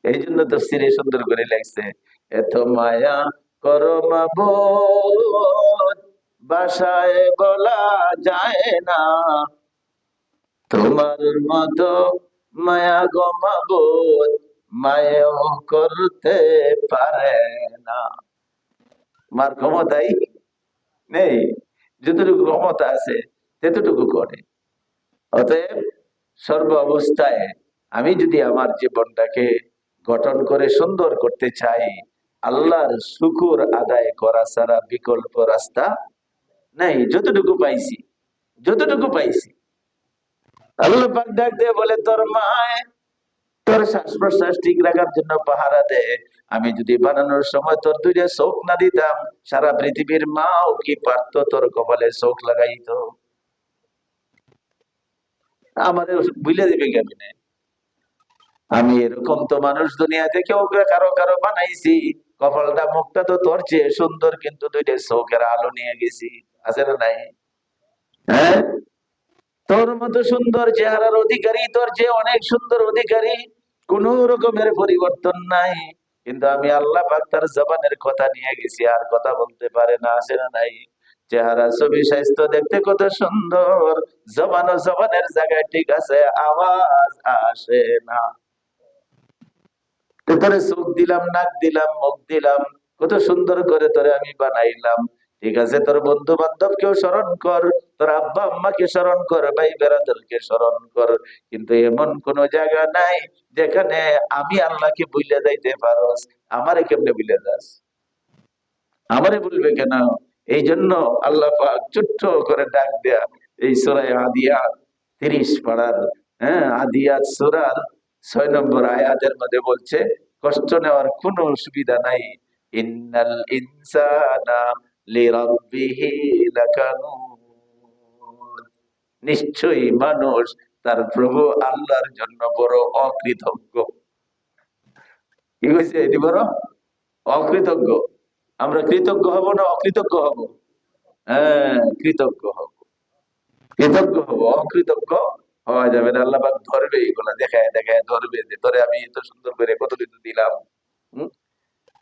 এই জন্য তো সিরে সুন্দর করে লাগছে, এত মায়া করো মাবুদ, ভাষায় বলা যায় না। তোমার মতো মায়া গো মাবুদ, মায়াও করতে পারে না। মার ক্ষমতাই নেই, যতটুকু ক্ষমতা আছে ততটুকু করে। অতএব সর্ব অবস্থায় আমি যদি আমার জীবনটাকে গঠন করে সুন্দর করতে চাই, আল্লাহর শুকুর আদায় করা ছাড়া বিকল্প রাস্তা নাই। যতটুকু পাইছি, যতটুকু পাইছি, আল্লাহ পাক ডাক দিয়ে বলে, তোর মায় তোর শ্বাস প্রশ্বাস ঠিক রাখার জন্য পাহারা দে। আমি যদি বানানোর সময় তোর দুইটা চোখ না দিতাম, সারা পৃথিবীর মাও কি পারতো তোর কপালে চোখ লাগাইতো? আমাদের বুঝলে দিবে কেমনে? আমি এরকম তো মানুষ দুনিয়াতে কেউ কারো কারো বানাইছি, কপালটা মুখটা তো তোর চেয়ে সুন্দর, কিন্তু দুইটা চোখের আলো নিয়ে গেছি। আছে না নাই? হ্যাঁ, তোর মতো সুন্দর চেহারার অধিকারী, তোর যে অনেক সুন্দর অধিকারী, কোন রকমের পরিবর্তন নাই, কিন্তু আমি আল্লাহ পাক তার জবানের কথা নিয়ে গেছি, আর কথা বলতে পারে না। আছে না নাই? চেহারা ছবি স্বাস্থ্য দেখতে কত সুন্দর, জবান ও জবানের জায়গায় ঠিক আছে, আওয়াজ আসে না। তোরে চোখ দিলাম, নাক দিলাম, মুখ দিলাম, কত সুন্দর করে তোরে আমি বানাইলাম। ঠিক আছে, তোর বন্ধু বান্ধবকেও স্মরণ কর, তোর আব্বা আম্মাকে স্মরণ কর, ভাই বেড়াদেরকে স্মরণ কর, কিন্তু এমন কোন জায়গা নাই যেখানে আমি আল্লাহকে ভুলে যাইতে পারস। আমারে কেমনে ভুলে যাস? আমারে বলবে কেন? এই জন্য আল্লাহ পাক ছোট্ট করে ডাক দেয়া এই সূরা আদিয়াত 30 পারার, হ্যাঁ, আদিয়াত সূরার 6 নম্বর আয়াতের মধ্যে বলছে, কষ্ট নেওয়ার কোনো অসুবিধা নাই। ইন্নাল ইনসানা লিরাব্বিহি লাকানুদ। নিশ্চয়ই মানুষ তার প্রভু আল্লাহর জন্য বড় অকৃতজ্ঞ। কি হয়েছে? এটি বড় অকৃতজ্ঞ। আমরা কৃতজ্ঞ হব না অকৃতজ্ঞ হব? হ্যাঁ, কৃতজ্ঞ হব, কৃতজ্ঞ হব। অকৃতজ্ঞ হওয়া যাবে না। আল্লাহ পাক ধরবে, এগুলা দেখায় দেখায় ধরবে, যে তোরে আমি এত সুন্দর করে কত কিছু দিলাম। হম,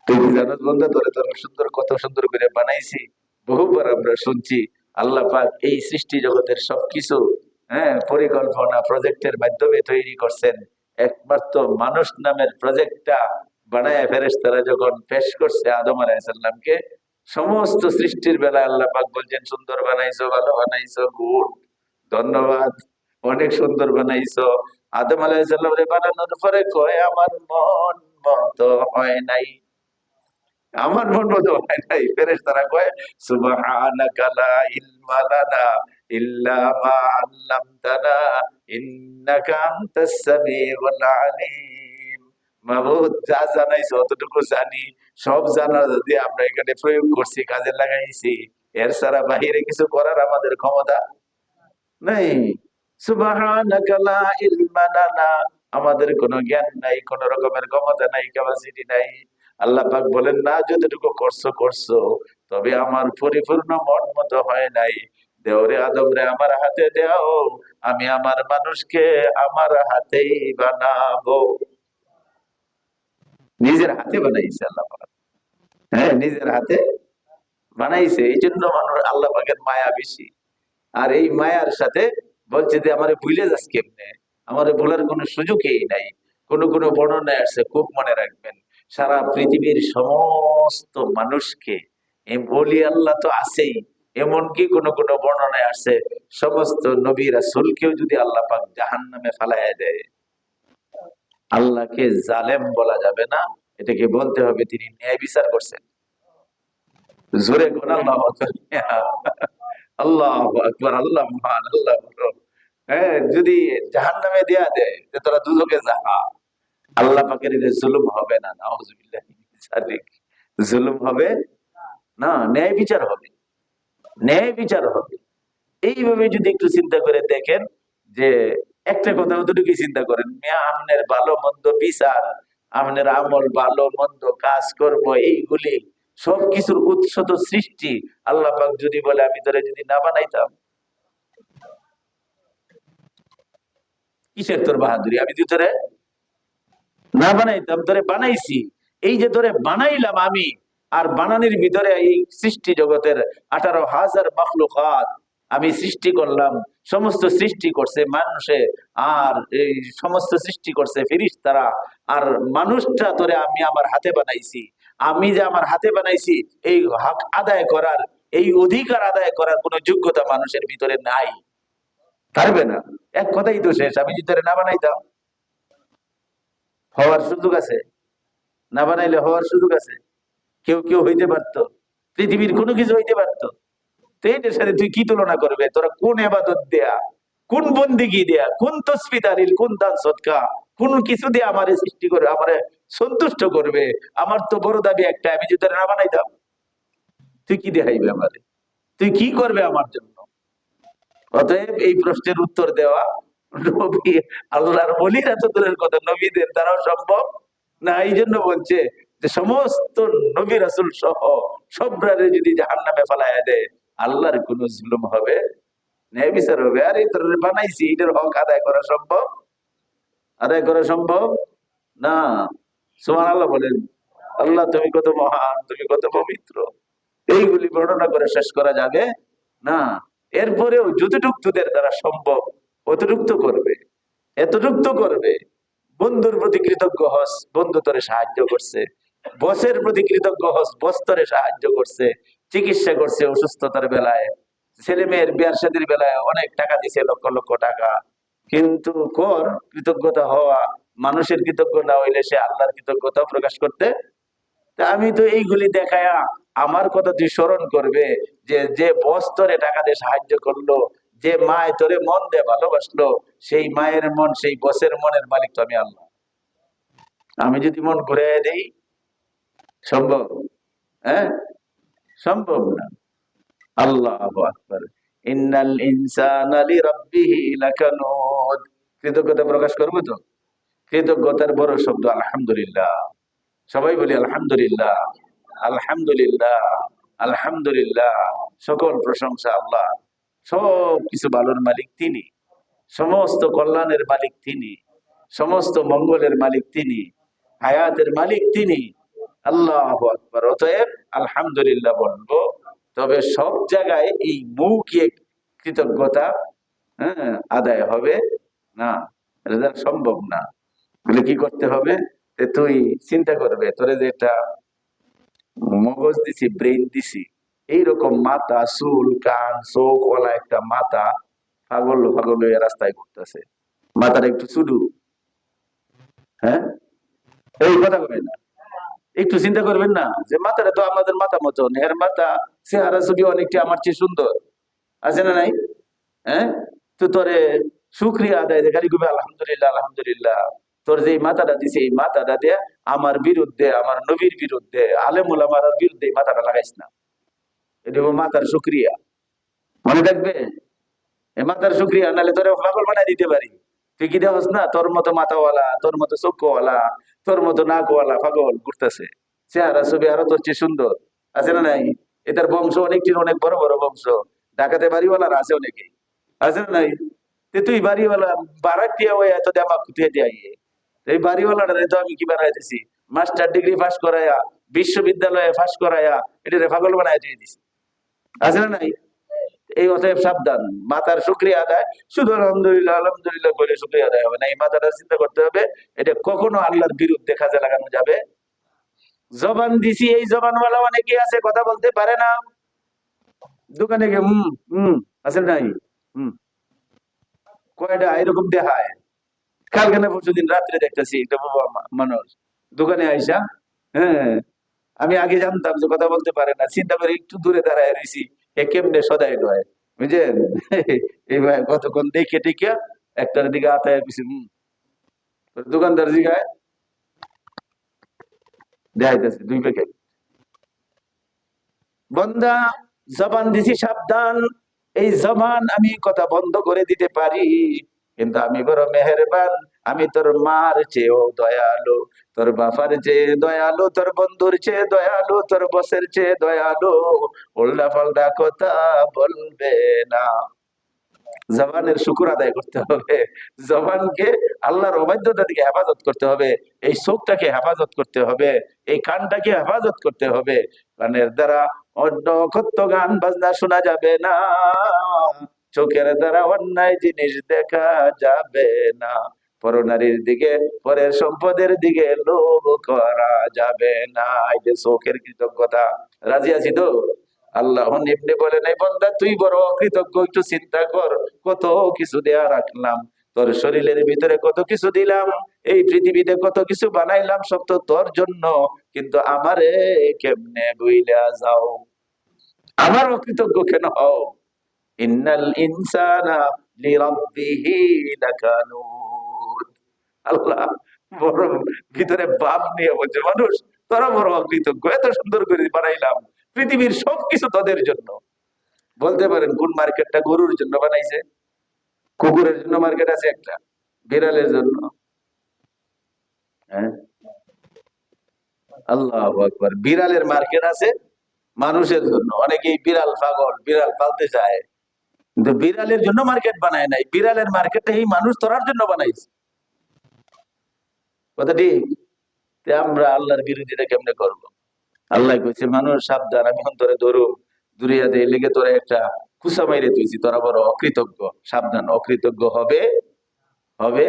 তুই কি জানাস বন্ধু, তোরে তোর সুন্দর, কত সুন্দর করে বানাইছি। বহুবার আমরা শুনছি আল্লাহ পাক এই সৃষ্টি জগতের সবকিছু, হ্যাঁ, পরিকল্পনা প্রজেক্টের মাধ্যমে তৈরি করছেন। একমাত্র মানুষ নামের প্রজেক্টটা বানায় ফেরেশতারা যখন পেশ করছে আদম আলাইহিস সালামকে, সমস্ত সৃষ্টির বেলায় আল্লাহ পাক বলছেন, সুন্দর বানাইছো, ভালো বানাইছো, গুড, ধন্যবাদ, অনেক সুন্দর বানাইছো। আদম আলাইহিস সালামরে বানানোর পরে কয়, আমার মন মতো হয় নাই, আমার মন মতো হয় নাই। ফেরেশতারা কয়, সুবহানাকা লা ইলমা লানা ইল্লা মা আল্লামতানা ইন্নাকা আনতাস সামিউল আলিম। মাবুদ, যা জানাইছো অতটুকু জানি, সব জানা যদি আমরা এখানে প্রয়োগ করছি, কাজে লাগাইছি, এর ছাড়া বাহিরে কিছু করার আমাদের ক্ষমতা নাই। সুবহানাকা লা ইলমা লানা, আমাদের কোনো জ্ঞান নাই, কোন রকমের ক্ষমতা নাই, ক্যাপাসিটি নাই। আল্লাহ পাক বলেন, না, যতটুকু করছো করছো, তবে আমার পরিপূর্ণ মন মতো হয় নাই। দেওরে আদম রে, আমার হাতে দেও, আমি আমার মানুষকে আমার হাতেই বানাবো। নিজের হাতে বানাইছে আল্লাহ পাক। হ্যাঁ, নিজের হাতে বানাইছে, এই জন্য মানুষ আল্লাহ পাকের মায়া বেশি। আর এই মায়ার সাথে বলছে যে আমারে ভুলে যাস কেমনে, আমারে ভুলার কোনো সুযোগই নাই। কোন কোন বর্ণনায় আছে, খুব মনে রাখবেন, সারা পৃথিবীর সমস্ত মানুষকে, ওলি আল্লাহ তো আছেই, এমনকি কোন কোন বর্ণনায় আছে সমস্ত নবী রাসূলকেও যদি আল্লাহ পাক জাহান্নামে ফালাইয়া দেয়, আল্লাহকে জালেম বলা যাবে না, এটাকে বলতে হবে তিনি ন্যায় বিচার করছেন। জোরে কোন আল্লাহ আকবার। আল্লাহু আকবার, আল্লাহ মহান, আল্লাহ বড়। হ্যাঁ, যদি জাহান্নামে দেয়া দেয় যে তোরা দুজকে যা, আল্লাহ পাকের এটা জুলুম হবে না? নাউযুবিল্লাহি মিন যালিক। জুলুম হবে না, ন্যায় বিচার হবে, ন্যায় বিচার হবে। এইভাবে যদি একটু চিন্তা করে দেখেন, যে একটা কথা অতটুকু চিন্তা করেন, মিয়া, আমনের ভালো মন্দ বিচার, আমনের আমল, ভালো মন্দ কাজ করব, এইগুলি সবকিছুর উৎস তো সৃষ্টি। আল্লাহ পাক যদি বলে, আমি তোরে যদি না বানাইতাম, কিসের তোর বাহাদুরি? আমি যদি তোরে না বানাইতাম, তোরে বানাইছি, এই যে তোরে বানাইলাম আমি, আর বানানির ভিতরে এই সৃষ্টি জগতের 18,000 মাখলুকাত আমি সৃষ্টি করলাম, সমস্ত সৃষ্টি করছে মানুষে, আর এই সমস্ত সৃষ্টি করছে ফেরেশতারা, আর মানুষটা তোরে আমি আমার হাতে বানাইছি। আমি যে আমার হাতে বানাইছি, এই হক আদায় করার, এই অধিকার আদায় করার কোন যোগ্যতা মানুষের ভিতরে নাই। পারবে না। এক কথাই তো শেষ। আমি যদি তোরে না বানাইতাম, হওয়ার সুযোগ আছে? না বানাইলে হওয়ার সুযোগ আছে? কেউ কেউ হইতে পারতো, পৃথিবীর কোনো কিছু হইতে পারতো। তো এইটার সাথে তুই কি তুলনা করবে? তোরা কোন এবাদত দেয়া, কোন বন্দিগি দেয়া, কোন তসবি তাহলিল, কোন দান সদকা, কোন কিছু দিয়ে আমারে সৃষ্টি করে আমারে সন্তুষ্ট করবে? আমার তো বড় দাবি একটা, আমি যদি তোরে না বানাইতাম, তুই কি দেখাইবে আমারে? তুই কি করবে আমার জন্য? অতএব এই প্রশ্নের উত্তর দেওয়া নবী, আল্লাহর ওলিরা তো দূরের কথা, নবীদের দ্বারাও সম্ভব না। এই জন্য বলছে যে সমস্ত নবী রাসূল সহ সবরারে যদি জাহান্নামে ফেলাইয়া দেয়, আল্লাহর কোন জুলুম হবে, ন্যায় বিচার হবে। আর এই তোর বানাইছি, এটার হক আদায় করা সম্ভব? আদায় করা সম্ভব না। সুবহানাল্লাহ বলেন। আল্লাহ তুমি কত মহান, তুমি কত পবিত্র। এইগুলি বর্ণনা করে শেষ করা যাবে না। এরপরেও যতটুক তোদের দ্বারা সম্ভব অতটুক তো করবে, এতটুক তো করবে। বন্ধুর প্রতি কৃতজ্ঞ হস, বন্ধু তোরে সাহায্য করছে। বসের প্রতি কৃতজ্ঞ হস, বস তোরে সাহায্য করছে, চিকিৎসা করছে অসুস্থতার বেলায়, ছেলে মেয়ের বিয়ার শাদীর বেলায় অনেক টাকা দিছে, লক্ষ লক্ষ টাকা। কিন্তু কর কৃতজ্ঞতা হওয়া, মানুষের কৃতজ্ঞ না হইলে সে আল্লাহর কৃতজ্ঞতা প্রকাশ করতে। তা আমি তো এইগুলি দেখায়া আমার কথা তুই স্মরণ করবে যে যে বস তোরে টাকা দিয়ে সাহায্য করলো, যে মায় তোরে মন দিয়ে ভালোবাসলো, সেই মায়ের মন, সেই বসের মনের মালিক তো আমি আল্লাহ। আমি যদি মন ঘুরে দেই, সম্ভব? হ্যাঁ, সম্ভব না। আল্লাহু আকবার। ইন্নাল ইনসানা লিরাব্বিহি লাকানুদ। কৃতজ্ঞতা প্রকাশ করবো তো? কৃতজ্ঞতার বড় শব্দ আলহামদুলিল্লাহ। সবাই বলি আলহামদুলিল্লাহ, আলহামদুলিল্লাহ, আলহামদুলিল্লাহ। সকল প্রশংসা আল্লাহ। সব কিছু ভালোর মালিক তিনি, সমস্ত কল্যাণের মালিক তিনি, সমস্ত মঙ্গলের মালিক তিনি, হায়াতের মালিক তিনি। আল্লাহু আকবার। অতএব আলহামদুলিল্লাহ বলবো। তবে সব জায়গায় এই মৌখিক কৃতজ্ঞতা, হ্যাঁ, আদায় হবে না, এটা দ্বারা সম্ভব না। বলে কি করতে হবে? তুই চিন্তা করবে, তোরে যেটা মগজ দিছি, ব্রেইন দিছি, এইরকম মাথা, চুল, কান, চোখ ওলা একটা মাথা পাগল পাগল হয়ে রাস্তায় ঘুরতেছে, মাথার একটু চুলু। হ্যাঁ, এই কথা বলে না। একটু চিন্তা করবেন না যে মাথাটা তো আমাদের মাথা মতন, এর মাথা চেহারা ছবি অনেকটা আমার চেয়ে সুন্দর, আছে না নাই? হ্যাঁ, তো তোরে শুকরিয়া আদায় খালি করবে আলহামদুলিল্লাহ, আলহামদুলিল্লাহ। তোর যে মাথাটা দিছে, এই মাথাটা দিয়ে আমার বিরুদ্ধে, আমার নবীর বিরুদ্ধে, আলেম ওলামার বিরুদ্ধে এই মাথাটা লাগাইস না। এটা মাথার শুকরিয়া, মনে থাকবে। এই মাথার শুকরিয়া, নাহলে তোরে পাগল বানাই দিতে পারি। তুই কি দেখস না তোর মতো মাথাওয়ালা, তোর মতো চক্ষুওয়ালা, তোর মতো নাকওয়ালা পাগল ঘুরতেছে, চেহারা ছবি আরো তোর চেয়ে সুন্দর, আছে না নাই? এটার বংশ অনেকটির, অনেক বড় বড় বংশ। ঢাকাতে বাড়িওয়ালার আছে অনেকেই, আছে না নাই? তুই বাড়িওয়ালা বারাক দিয়া হয়ে এত দেমাক খুঁটিয়ে দিয়ে এই বাড়িওয়ালাটা তো আমি কি বানাইতেছি, মাস্টার ডিগ্রি পাস করাইয়া, বিশ্ববিদ্যালয়ে পাস করাইয়া, এটা পাগল বানাই দিয়ে দিছি, আছে না নাই? এই অতএব সাবধান। মাথার শুকরিয়া আদায় শুধু আলহামদুলিল্লাহ আলহামদুলিল্লাহ করে শুকরিয়া আদায় হবে না। এই মাথাটা চিন্তা করতে হবে, এটা কখনো আল্লাহর বিরুদ্ধে কাজে লাগানো যাবে। জবান দিছি, এই জবানওয়ালা অনেকে আছে কথা বলতে পারে না, দোকানে গিয়ে হম হম, আছে নাই? হম, কয়টা এরকম দেখায়। কালকে না পরশু দিন রাত্রে দেখতেছি একটা বাবা মানুষ দোকানে আইসা, হ্যাঁ, আমি আগে জানতাম যে কথা বলতে পারে না, চিন্তা করে একটু দূরে দাঁড়ায় রয়েছি, এ কেমনে সদাই নয়, বুঝলেন? এই ভাই কতক্ষণ দেখে টেকে একটার দিকে আতায় পিছিয়ে দোকানদার জিগায় দেখাইতেছে 2 প্যাকেট। বন্দা, জবান দিছি সাবধান, এই জবান আমি কথা বন্ধ করে দিতে পারি, কিন্তু আমি বড় মেহেরবান। আমি তোর মার চেয়েও দয়ালু, তোর বাবার চেয়ে দয়ালু, তোর বন্ধুর চেয়ে দয়ালু, তোর বসের চেয়ে দয়ালু। উল্টা পাল্টা কথা বলবে না। জবানের শুকুর আদায় করতে হবে, জবানকে আল্লাহর অবাধ্যতা থেকে হেফাজত করতে হবে, এই চোখটাকে হেফাজত করতে হবে, এই কানটাকে হেফাজত করতে হবে। কানের দ্বারা অন্য অকথ্য গান বাজনা শোনা যাবে না, চোখের দ্বারা অন্যায় জিনিস দেখা যাবে না, পরনারীর দিকে, পরের সম্পদের দিকে লোভ করা যাবে না। এই যে চোখের কৃতজ্ঞতা, রাজি আছি তো? আল্লাহ এমনি বলে নাই, বন্দা তুই বড় অকৃতজ্ঞ, একটু চিন্তা কর, কত কিছু দেয়া রাখলাম তোর শরীরের ভিতরে, কত কিছু দিলাম, এই পৃথিবীতে কত কিছু বানাইলাম, সব তো তোর জন্য, কিন্তু আমারে কেমনে ভুইলা যাও, আমার অকৃতজ্ঞ কেন হও? ইন্নাল ইনসানা লিরাব্বিহি লাকানুদ। আল্লাহ বড় ভিতরে ভাব নিয়ে বলছে, মানুষ তোরা বড় অকৃতজ্ঞ, এত সুন্দর করে বানাইলাম, পৃথিবীর সবকিছু তোদের জন্য। বলতে পারেন কোন মার্কেটটা গরুর জন্য বানাইছে? কুকুরের জন্য মার্কেট আছে একটা, বিড়ালের জন্য? হ্যাঁ, আল্লাহু আকবার, বিড়ালের মার্কেট আছে মানুষের জন্য। অনেকেই বিড়াল পাগল, বিড়াল পালতে চায়, কিন্তু বিড়ালের জন্য মার্কেট বানায় নাই, বিড়ালের মার্কেটটা এই মানুষ তোরার জন্য বানাইছে। কথা ঠিক? আমরা আল্লাহর বিরোধিতা কেমনে করবো? আল্লাহ কইছে, মানুষ সাবধান, আমি অন্তরে ধরো দুরিয়া দিয়ে লেগে তোরা একটা কুসা মাইরে তুইছি, তোরা বড় অকৃতজ্ঞ, সাবধান, অকৃতজ্ঞ হবে হবে।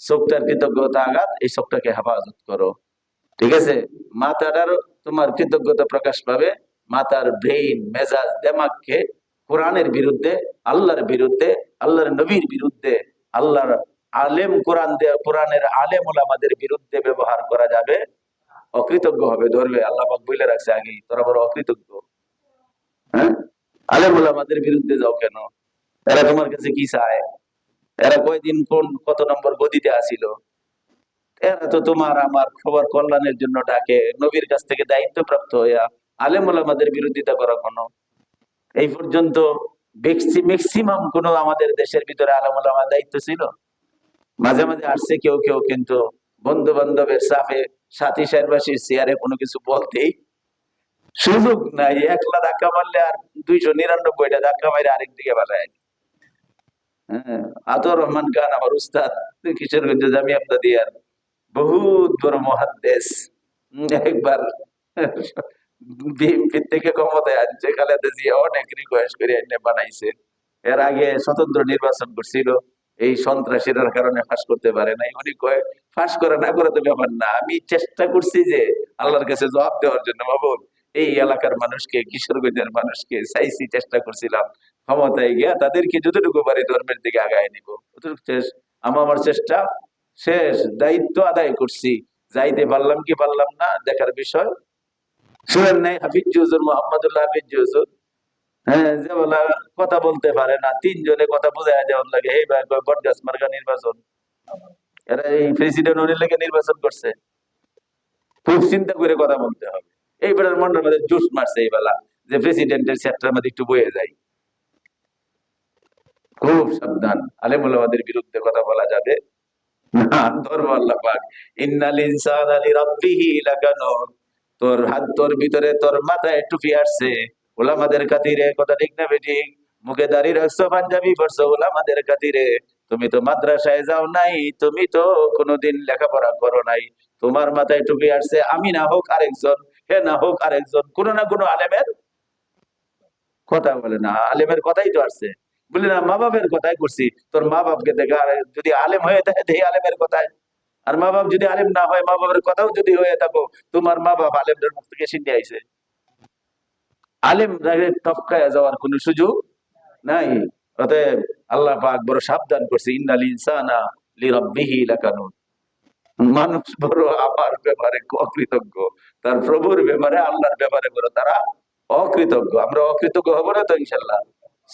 চোখটার কৃতজ্ঞতা আঘাত, এই চোখটাকে হেফাজত করো, ঠিক আছে? মাথাটার তোমার কৃতজ্ঞতা প্রকাশ পাবে, মাথার ব্রেইন, মেজাজ, দেমাগকে কোরআনের বিরুদ্ধে, আল্লাহর বিরুদ্ধে, আল্লাহর নবীর বিরুদ্ধে, আল্লাহর আলেম, কোরআনের আলেম ওলামাদের বিরুদ্ধে ব্যবহার করা যাবে। অকৃতজ্ঞ হবে, ধরবে। আল্লাহ পাক বলে রাখছে আগেই, তোরা বড় অকৃতজ্ঞ। হ্যাঁ, আলেম ওলামাদের বিরুদ্ধে যাও কেন? এরা তোমার কাছে কি চায়? এরা কয়দিন কোন কত নম্বর গদিতে আসিল? এরা তো তোমার আমার খবর কল্যাণের জন্য ডাকে, নবীর কাছ থেকে দায়িত্ব প্রাপ্ত হইয়া আলেম ওলামাদের বিরোধিতা করা কোনো এই পর্যন্ত ম্যাক্সিমাম কোন আমাদের দেশের ভিতরে আলেম ওলামার দায়িত্ব ছিল? মাঝে মাঝে আসছে কেউ কেউ, কিন্তু বন্ধু বান্ধবের সাথে সাথী সাহেবাসীর চেয়ারে কোনো কিছু বলতেই সুযোগ নাই। একলা ধাক্কা মারলে আর 299টা ধাক্কা মারে আরেক দিকে বাড়ায়। হ্যাঁ, আতর রহমান খান আমার উস্তাদ, কিশোরগঞ্জ জামিয়া আহমদিয়ার বহুত বড় মুহাদ্দিস, একবার বিএনপি থেকে ক্ষমতায় আনছে খালেদা জিয়া, অনেক রিকোয়েস্ট করে এনে বানাইছে। এর আগে স্বতন্ত্র নির্বাচন করছিল, এই সন্ত্রাসীর কারণে ফাঁস করতে পারে নাই। উনি কয়, ফাঁস করে না করে তো ব্যাপার না, আমি চেষ্টা করছি যে আল্লাহর কাছে জবাব দেওয়ার জন্য, বাবু এই এলাকার মানুষকে, কিশোরগঞ্জের মানুষকে চাইছি, চেষ্টা করছিলাম, ক্ষমতায় গিয়া তাদেরকে যতটুকু পারি ধর্মের দিকে আগায় নিব, আমার চেষ্টা শেষ, দায়িত্ব আদায় করছি। যাইতে পারলাম কি পারলাম না দেখার বিষয়। শুনেন নাই হাফিজ হুজুর, মোহাম্মদুল্লাহ হাফিজ হুজুর? হ্যাঁ, যে বলা কথা বলতে পারে না, 3 জনে কথা বুঝাই দেওয়ার লাগে, এই ভাই বটগাছ মার্কা নির্বাচন, এরা এই প্রেসিডেন্ট উনি লেগে নির্বাচন করছে, খুব চিন্তা করে কথা বলতে হবে। এই বেলার মন্ডল মধ্যে জুস মারছে এই বেলা, যে প্রেসিডেন্টের সেক্টরের মধ্যে একটু বয়ে যায়। খুব সাবধান, আলেম ওলামাদের বিরুদ্ধে কথা বলা যাবে না। ধর্ম আল্লাহ পাক, ইন্নাল ইনসানা লিরাব্বিহি লাকানুদ, তোর হাত, তোর ভিতরে, তোর মাথায় টুপি আসছে ওলামাদের খাতিরে, কথা ঠিক না বেঠিক? মুখে দাড়ি রাখছো, পাঞ্জাবি পরছো ওলামাদের খাতিরে। তুমি তো মাদ্রাসায় যাও নাই, তুমি তো কোনোদিন লেখাপড়া করো নাই, তোমার মাথায় টুপি আসছে, আমি না হোক আরেকজন, হে না হোক আরেকজন, কোন না কোনো আলেমের কথা বলে না, আলেমের কথাই তো আসছে। বলি না, মা বাপের কথাই করছি, তোর মা বাপকে দেখা, যদি আলেম হয়ে থাকে দেখি আলেমের কথায়, আর মা বাপ যদি আলেম না হয়, মা বাবার কথাও যদি হয়ে থাকো, তোমার মা বাপ আলেমদের মুখ থেকে শিখে আইছে, আলেম টপকায় যাওয়ার কোন সুযোগ নাই। অতএব আল্লাহ পাক বড় সাবধান করছে, ইন্নাল ইনসানা লিরাব্বিহি লাকানুদ, মানুষ বড় আমার ব্যাপারে অকৃতজ্ঞ, তার প্রভুর ব্যাপারে, আল্লাহর ব্যাপারে বড় তারা অকৃতজ্ঞ। আমরা অকৃতজ্ঞ হব না তো ইনশাল্লাহ?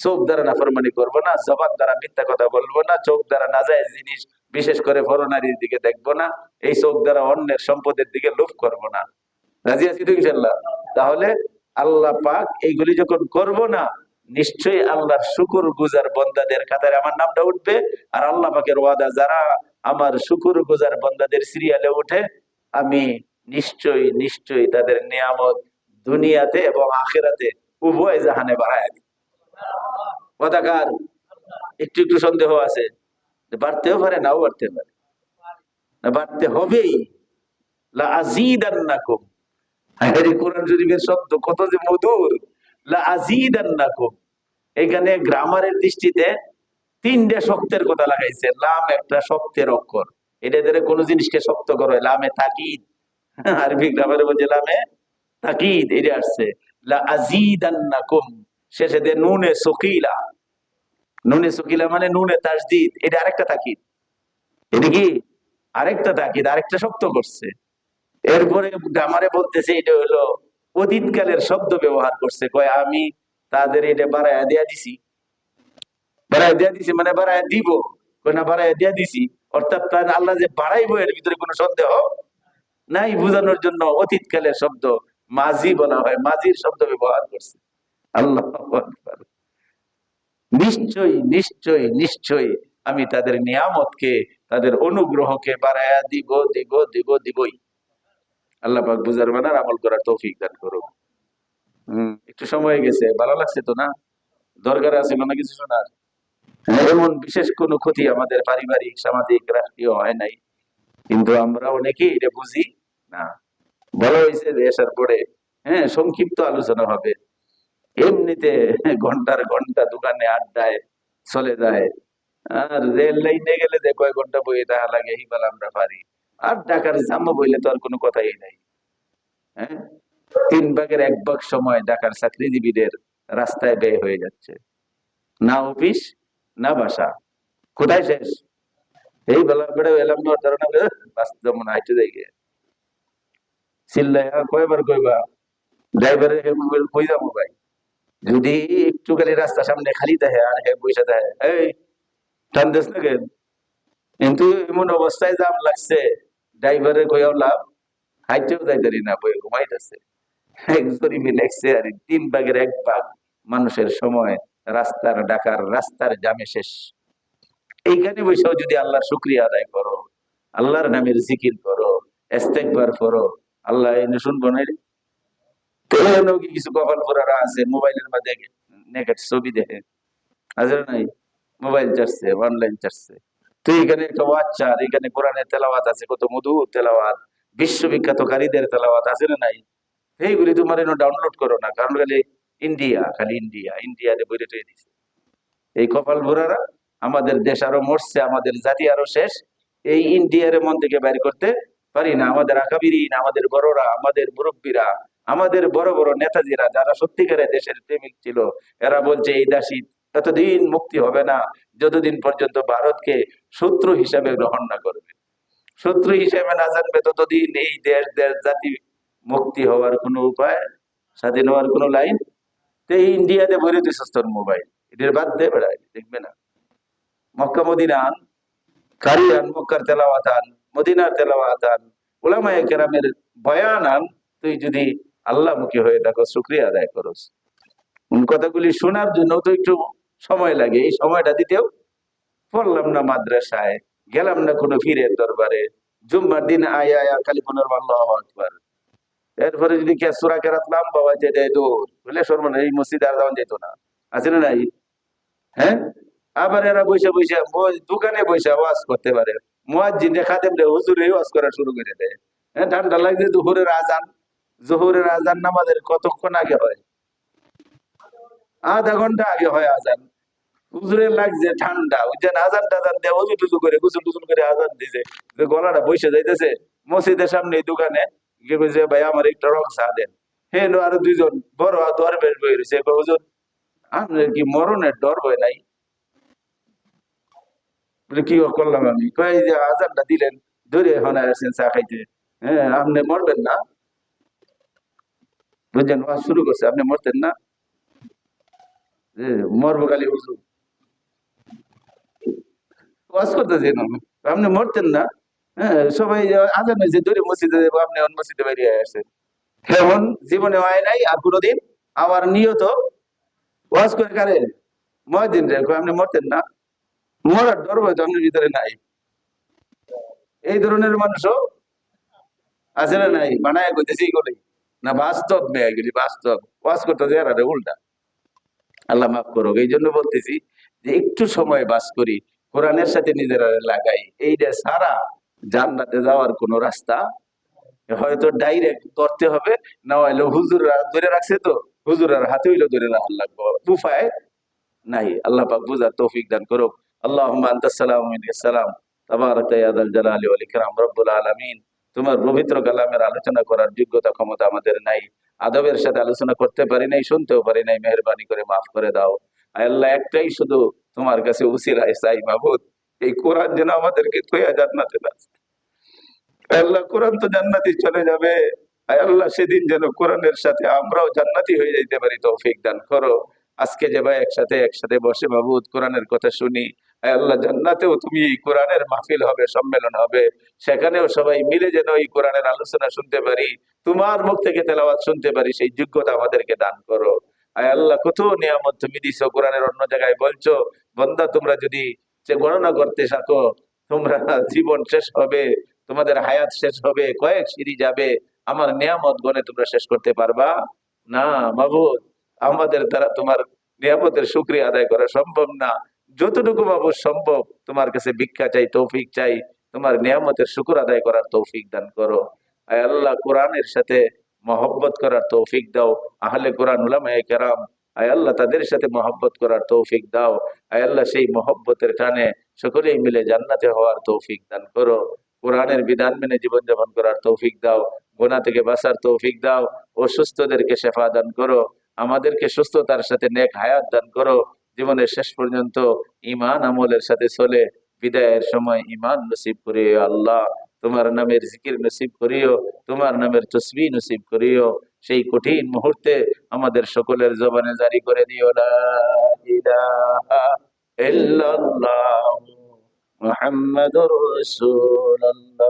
চোখ দ্বারা নাফরমানি করবো না, জবান দ্বারা মিথ্যা কথা বলবো না, চোখ দ্বারা নাজায়েজ জিনিস, বিশেষ করে ফরনারীর দিকে দেখবো না, এই চোখ দ্বারা অন্যের সম্পদের দিকে লোভ করবো না। রাজি আছি তো ইনশাল্লাহ? তাহলে আল্লাহ পাক এইগুলি যখন করব না, নিশ্চয়ই আল্লাহর শুকুর গুজার বন্দাদের কাতারে আমার নামটা উঠবে। আর আল্লাহ পাকের ওয়াদা, যারা আমার শুকুর গুজার বন্দাদের সিরিয়ালে উঠে, আমি নিশ্চয়ই নিশ্চয়ই তাদের নিয়ামত দুনিয়াতে এবং আখিরাতে উভয় জাহানে বাড়ায় দিই। কথাকার একটু একটু সন্দেহ আছে, বাড়তেও পারে, নাও বাড়তে পারে, বাড়তে হবেই। লা আজিদান্নাকুম, কোরআন শরীফের শব্দ কত যে মধুর, লা আজিদান্নাকুম। এখানে গ্রামারের দৃষ্টিতে 3টে শক্তের কথা লাগাইছে, লাম একটা শক্তের অক্ষর, এটা ধরে কোন জিনিসকে শক্ত করো, লামে তাকিদ, আরবি গ্রামারে বলছে লামে তাকিদ, এটা আসছে। লা আযীদান্নাকুম, শেষে দিয়ে নুনে সকিলা, নুনে সকিলা মানে নুনে তাসদীদ, এটা আরেকটা তাকিদ, এটা কি আরেকটা তাকিদ, আরেকটা শক্ত করছে। এরপরে আমারে বলতেছে এটা হলো অতীতকালের শব্দ ব্যবহার করছে, কয় আমি তাদের এটা বাড়ায়া দেয়া দিছি, বাড়ায় দেয়া দিছি মানে বাড়ায় দিব, না বাড়ায় দেয়া দিছি, অর্থাৎ তার আল্লাহ যে বাড়াইবো এর ভিতরে কোনো সন্দেহ নাই, বোঝানোর জন্য অতীতকালের শব্দ মাজি বলা হয়, মাজির শব্দ ব্যবহার করছে। আল্লাহু আকবার। নিশ্চয়ই নিশ্চয়ই নিশ্চয়ই আমি তাদের নিয়ামতকে, তাদের অনুগ্রহকে বাড়ায়া দিব দিব দিব দিবই। আল্লাহ পাক বুঝার মানার আমল করার তৌফিক দান করুন। একটু সময় গেছে, ভালো লাগছে তো না? দরকার আছে না কিছু শোনার? এমন বিশেষ কোনো ক্ষতি আমাদের পারিবারিক, সামাজিক, রাষ্ট্রীয় হয় নাই, কিন্তু আমরা অনেকেই এটা বুঝি না। ভালো হয়েছে যে আসার পরে সংক্ষিপ্ত আলোচনা হবে, এমনিতে ঘন্টার ঘন্টা দোকানে আড্ডায় চলে যায়। আর রেল লাইনে গেলে যে কয় ঘন্টা বইয়ে দেখা লাগে হিবাল আমরা পারি। আর ঢাকার জাম্মা বইলে তো আর কোনো কথাই নাই। হ্যাঁ, 1/3 সময় ঢাকার চাকরিজীবীদের রাস্তায় ব্যয় হয়ে যাচ্ছে, না অফিস না বাসা, কোথায় শেষ? এই বেলা বেড়ে এলাম না ধারণা বাস্তব মনে হাইটে যাই গে চিল্লাই কয়বার কইবা ড্রাইভারের কই যাবো ভাই, যদি একটু খালি রাস্তা সামনে খালি দেখে আর বৈশা দেখে এই টান দিস না কেন, কিন্তু এমন অবস্থায় জাম লাগছে ড্রাইভারের কইয়াও লাভ, হাইটেও যাইতারি না, বই ঘুমাইতেছে। একজনই লেখছে আর 1/3 মানুষের সময় রাস্তার, ঢাকার রাস্তার জামে শেষ। এইখানে বসেও যদি আল্লাহর শুকরিয়া আদায় করো, আল্লাহর নামের জিকির করো, ইস্তেগফার করো, আল্লাহ এনে শুনবো না? কিছু কপাল পোড়ারা আছে মোবাইলের মধ্যে নেগেট ছবি দেখে, আছে নাই? মোবাইল চাচ্ছে, অনলাইন চাচ্ছে, তো এখানে একটা বাচ্চা, এখানে কোরআনের তেলাওয়াত আছে, কত মধুর তেলাওয়াত, বিশ্ববিখ্যাত কারীদের তেলাওয়াত আছে না নাই? এইগুলি তোমার ডাউনলোড করো না, কারণ খালি ইন্ডিয়া, খালি ইন্ডিয়া ইন্ডিয়াতে বইরে তৈরি দিছে। এই কপাল ভোরারা, আমাদের দেশ আরো মরছে, আমাদের জাতি আরো শেষ, এই ইন্ডিয়ার মন থেকে বাইর করতে পারি না। আমাদের আকাবিরিন, আমাদের বড়রা, আমাদের মুরব্বীরা, আমাদের বড় বড় নেতাজিরা, যারা সত্যিকারের দেশের প্রেমিক ছিল, এরা বলছে এই দাসী ততদিন মুক্তি হবে না যতদিন পর্যন্ত ভারতকে শত্রু হিসাবে গ্রহণ না করবে, শত্রু হিসেবে না জানবে, ততদিন এই দেশ দেশ জাতি মুক্তি হওয়ার কোনো উপায়, স্বাধীন হওয়ার কোনো লাইন। তো এই ইন্ডিয়াতে বলে দিস তোর মোবাইল, এটার বাদ দে বেড়ায়, দেখবে না? মক্কা মদিনা আন, কারি আন, মক্কার তেলাওয়াত আন, মদিনার তেলাওয়াত আন, উলামায়ে কেরামের বয়ান আন, তুই যদি আল্লাহমুখী হয়ে থাকো, শুকরিয়া আদায় করস। কথাগুলি শোনার জন্য তো একটু সময় লাগে, এই সময়টা দিতেও পড়লাম না মাদ্রাসায়, গেলাম না কোনো পীরের দরবারে, জুম্মার দিন আয়া আয়া খালি পুনর্বার আল্লাহু আকবার, এরপরে যদি সূরা কেরাত লম্বা হয় যে দৌড় বলে সর্বনা, এই মসজিদে আর যাওয়া যেত না, আছে না নাই? হ্যাঁ, আবার এরা বৈশা বৈশা দোকানে বৈশা ওয়াজ করতে পারে, মুয়াজ্জিন রে খাদেম রে হুজুর ওয়াজ করা শুরু করে দেয়। হ্যাঁ, ঠান্ডা লাগছে, দুপুরের আজান, জোহরের আজান নামাজের কতক্ষণ আগে হয়? আধা ঘন্টা আগে হয় আজান। হুজুরের লাগছে ঠান্ডা, ওই যে আজান টাজান দেয়, উজু টুজু করে গুসল টুজুল করে আজান দিছে, গলাটা বসে যাইতেছে মসজিদের সামনে দোকানে গিয়ে কইছে ভাই আমার একটা রং চা দেন। হে আরো 2 জন বড় দর বের বই রয়েছে, হুজুর আপনার কি মরণের ডর ভয় নাই? কি করলাম আমি, কই যে আজানটা দিলেন ধরে এখন আসছেন চা খাইতে, হ্যাঁ আপনি মরবেন না? বুঝলেন, ওয়াজ শুরু করছে, আপনি মরতেন না? মরবো খালি হুজুর, ওয়াজ করতেছেন আপনি মরতেন না? হ্যাঁ, সবাই আজান হয়েছে ধরে মসজিদে যাবো, আপনি এখন মসজিদে বেরিয়ে আসেন। এখন জীবনে হয় নাই আর কোনোদিন, আমার নিয়ত ওয়াজ করে কারে? মহাদিন রে, আপনি মরতেন না? মরার ডর হয়তো আপনার ভিতরে নাই। এই ধরনের মানুষও আছে না নাই? বানায় কইতেছি এগুলি না বাস্তব মেয়ে, এগুলি বাস্তব, ওয়াজ করতেছে আর উল্টা। আল্লাহ মাফ করুক। এই জন্য বলতেছি যে একটু সময় বাস করি, কোরআনের সাথে নিজেরা লাগাই, এইটা সারা জান্নাতে যাওয়ার কোন রাস্তা হয়তো ডাইরেক্ট করতে হবে, না হইলে হুজুররা ধরে রাখছে, তো হুজুরার হাতে হইলো ধরে রাখার লাগবে, উপায় নাই। আল্লাহ পাক বুঝার তৌফিক দান করুক। আল্লাহুম্মা আনতাস সালাম ওয়া মিনকাস সালাম, তাবারাকতা ইয়া যাল জালালি ওয়াল ইকরাম রব্বুল আলামিন। তোমার পবিত্র কালামের আলোচনা করার যোগ্যতা ক্ষমতা আমাদের নাই, আদবের সাথে আলোচনা করতে পারি নাই, শুনতেও পারি নাই, মেহরবানি করে মাফ করে দাও। আয় আল্লাহ, একটাই শুধু তোমার কাছে উসিলায় চাই মাবুদ, এই কোরআন যেন আমাদেরকে থইয়া জান্নাতে না যায়। আয় আল্লাহ, কোরআন তো জান্নাতি চলে যাবে, আয় আল্লাহ সেদিন যেন কোরআনের সাথে আমরাও জান্নাতি হয়ে যাইতে পারি, তৌফিক দান করো। আজকে যে ভাই একসাথে একসাথে বসে মাবুদ কোরআনের কথা শুনি, আয় আল্লাহ জান্নাতেও তুমি এই কোরআনের মাহফিল হবে, সম্মেলন হবে, সেখানেও সবাই মিলে যেন এই কোরআনের আলোচনা শুনতে পারি, তোমার মুখ থেকে তেলাওয়াত শুনতে পারি, সেই যোগ্যতা আমাদেরকে দান করো। আয় আল্লাহ, কত নিয়ামত তুমি দিছো, কোরআনের অন্য জায়গায় বলছো বান্দা তোমরা যদি যে গণনা করতে থাকো তোমরা জীবন শেষ হবে, তোমাদের হায়াত শেষ হবে, কয়েক সিঁড়ি যাবে, আমার নিয়ামত গণে তোমরা শেষ করতে পারবা না মাবুদ। আমাদের দ্বারা তোমার নিয়ামতের শুকরিয়া আদায় করা সম্ভব না। যতটুকু মাবুদ সম্ভব তোমার কাছে ভিক্ষা চাই, তৌফিক চাই, তোমার নিয়ামতের শুকর আদায় করার তৌফিক দান করো। আয় আল্লাহ, কোরআনের সাথে মহব্বত করার তৌফিক দাও। আহলে কোরআন উলামায়ে কেরাম, আয় আল্লাহ তাদের সাথে মহব্বত করার তৌফিক দাও। আয় আল্লাহ সেই মহব্বতের টানে সকলেই মিলে জান্নাতে হওয়ার তৌফিক দান করো। কোরআনের বিধান মেনে জীবনযাপন করার তৌফিক দাও, গুনাহ থেকে বাঁচার তৌফিক দাও, অসুস্থদেরকে শেফা দান করো, আমাদেরকে সুস্থতার সাথে নেক হায়াত দান করো, জীবনের শেষ পর্যন্ত ঈমান আমলের সাথে চলে বিদায়ের সময় ঈমান নসিব করিও আল্লাহ, তোমার নামের জিকির নসিব করিও, তোমার নামের তসবিহ নসিব করিও। সেই কঠিন মুহূর্তে আমাদের সকলের জবানে জারি করে দিও লা ইলাহা ইল্লাল্লাহ মুহাম্মাদুর রাসূলুল্লাহ।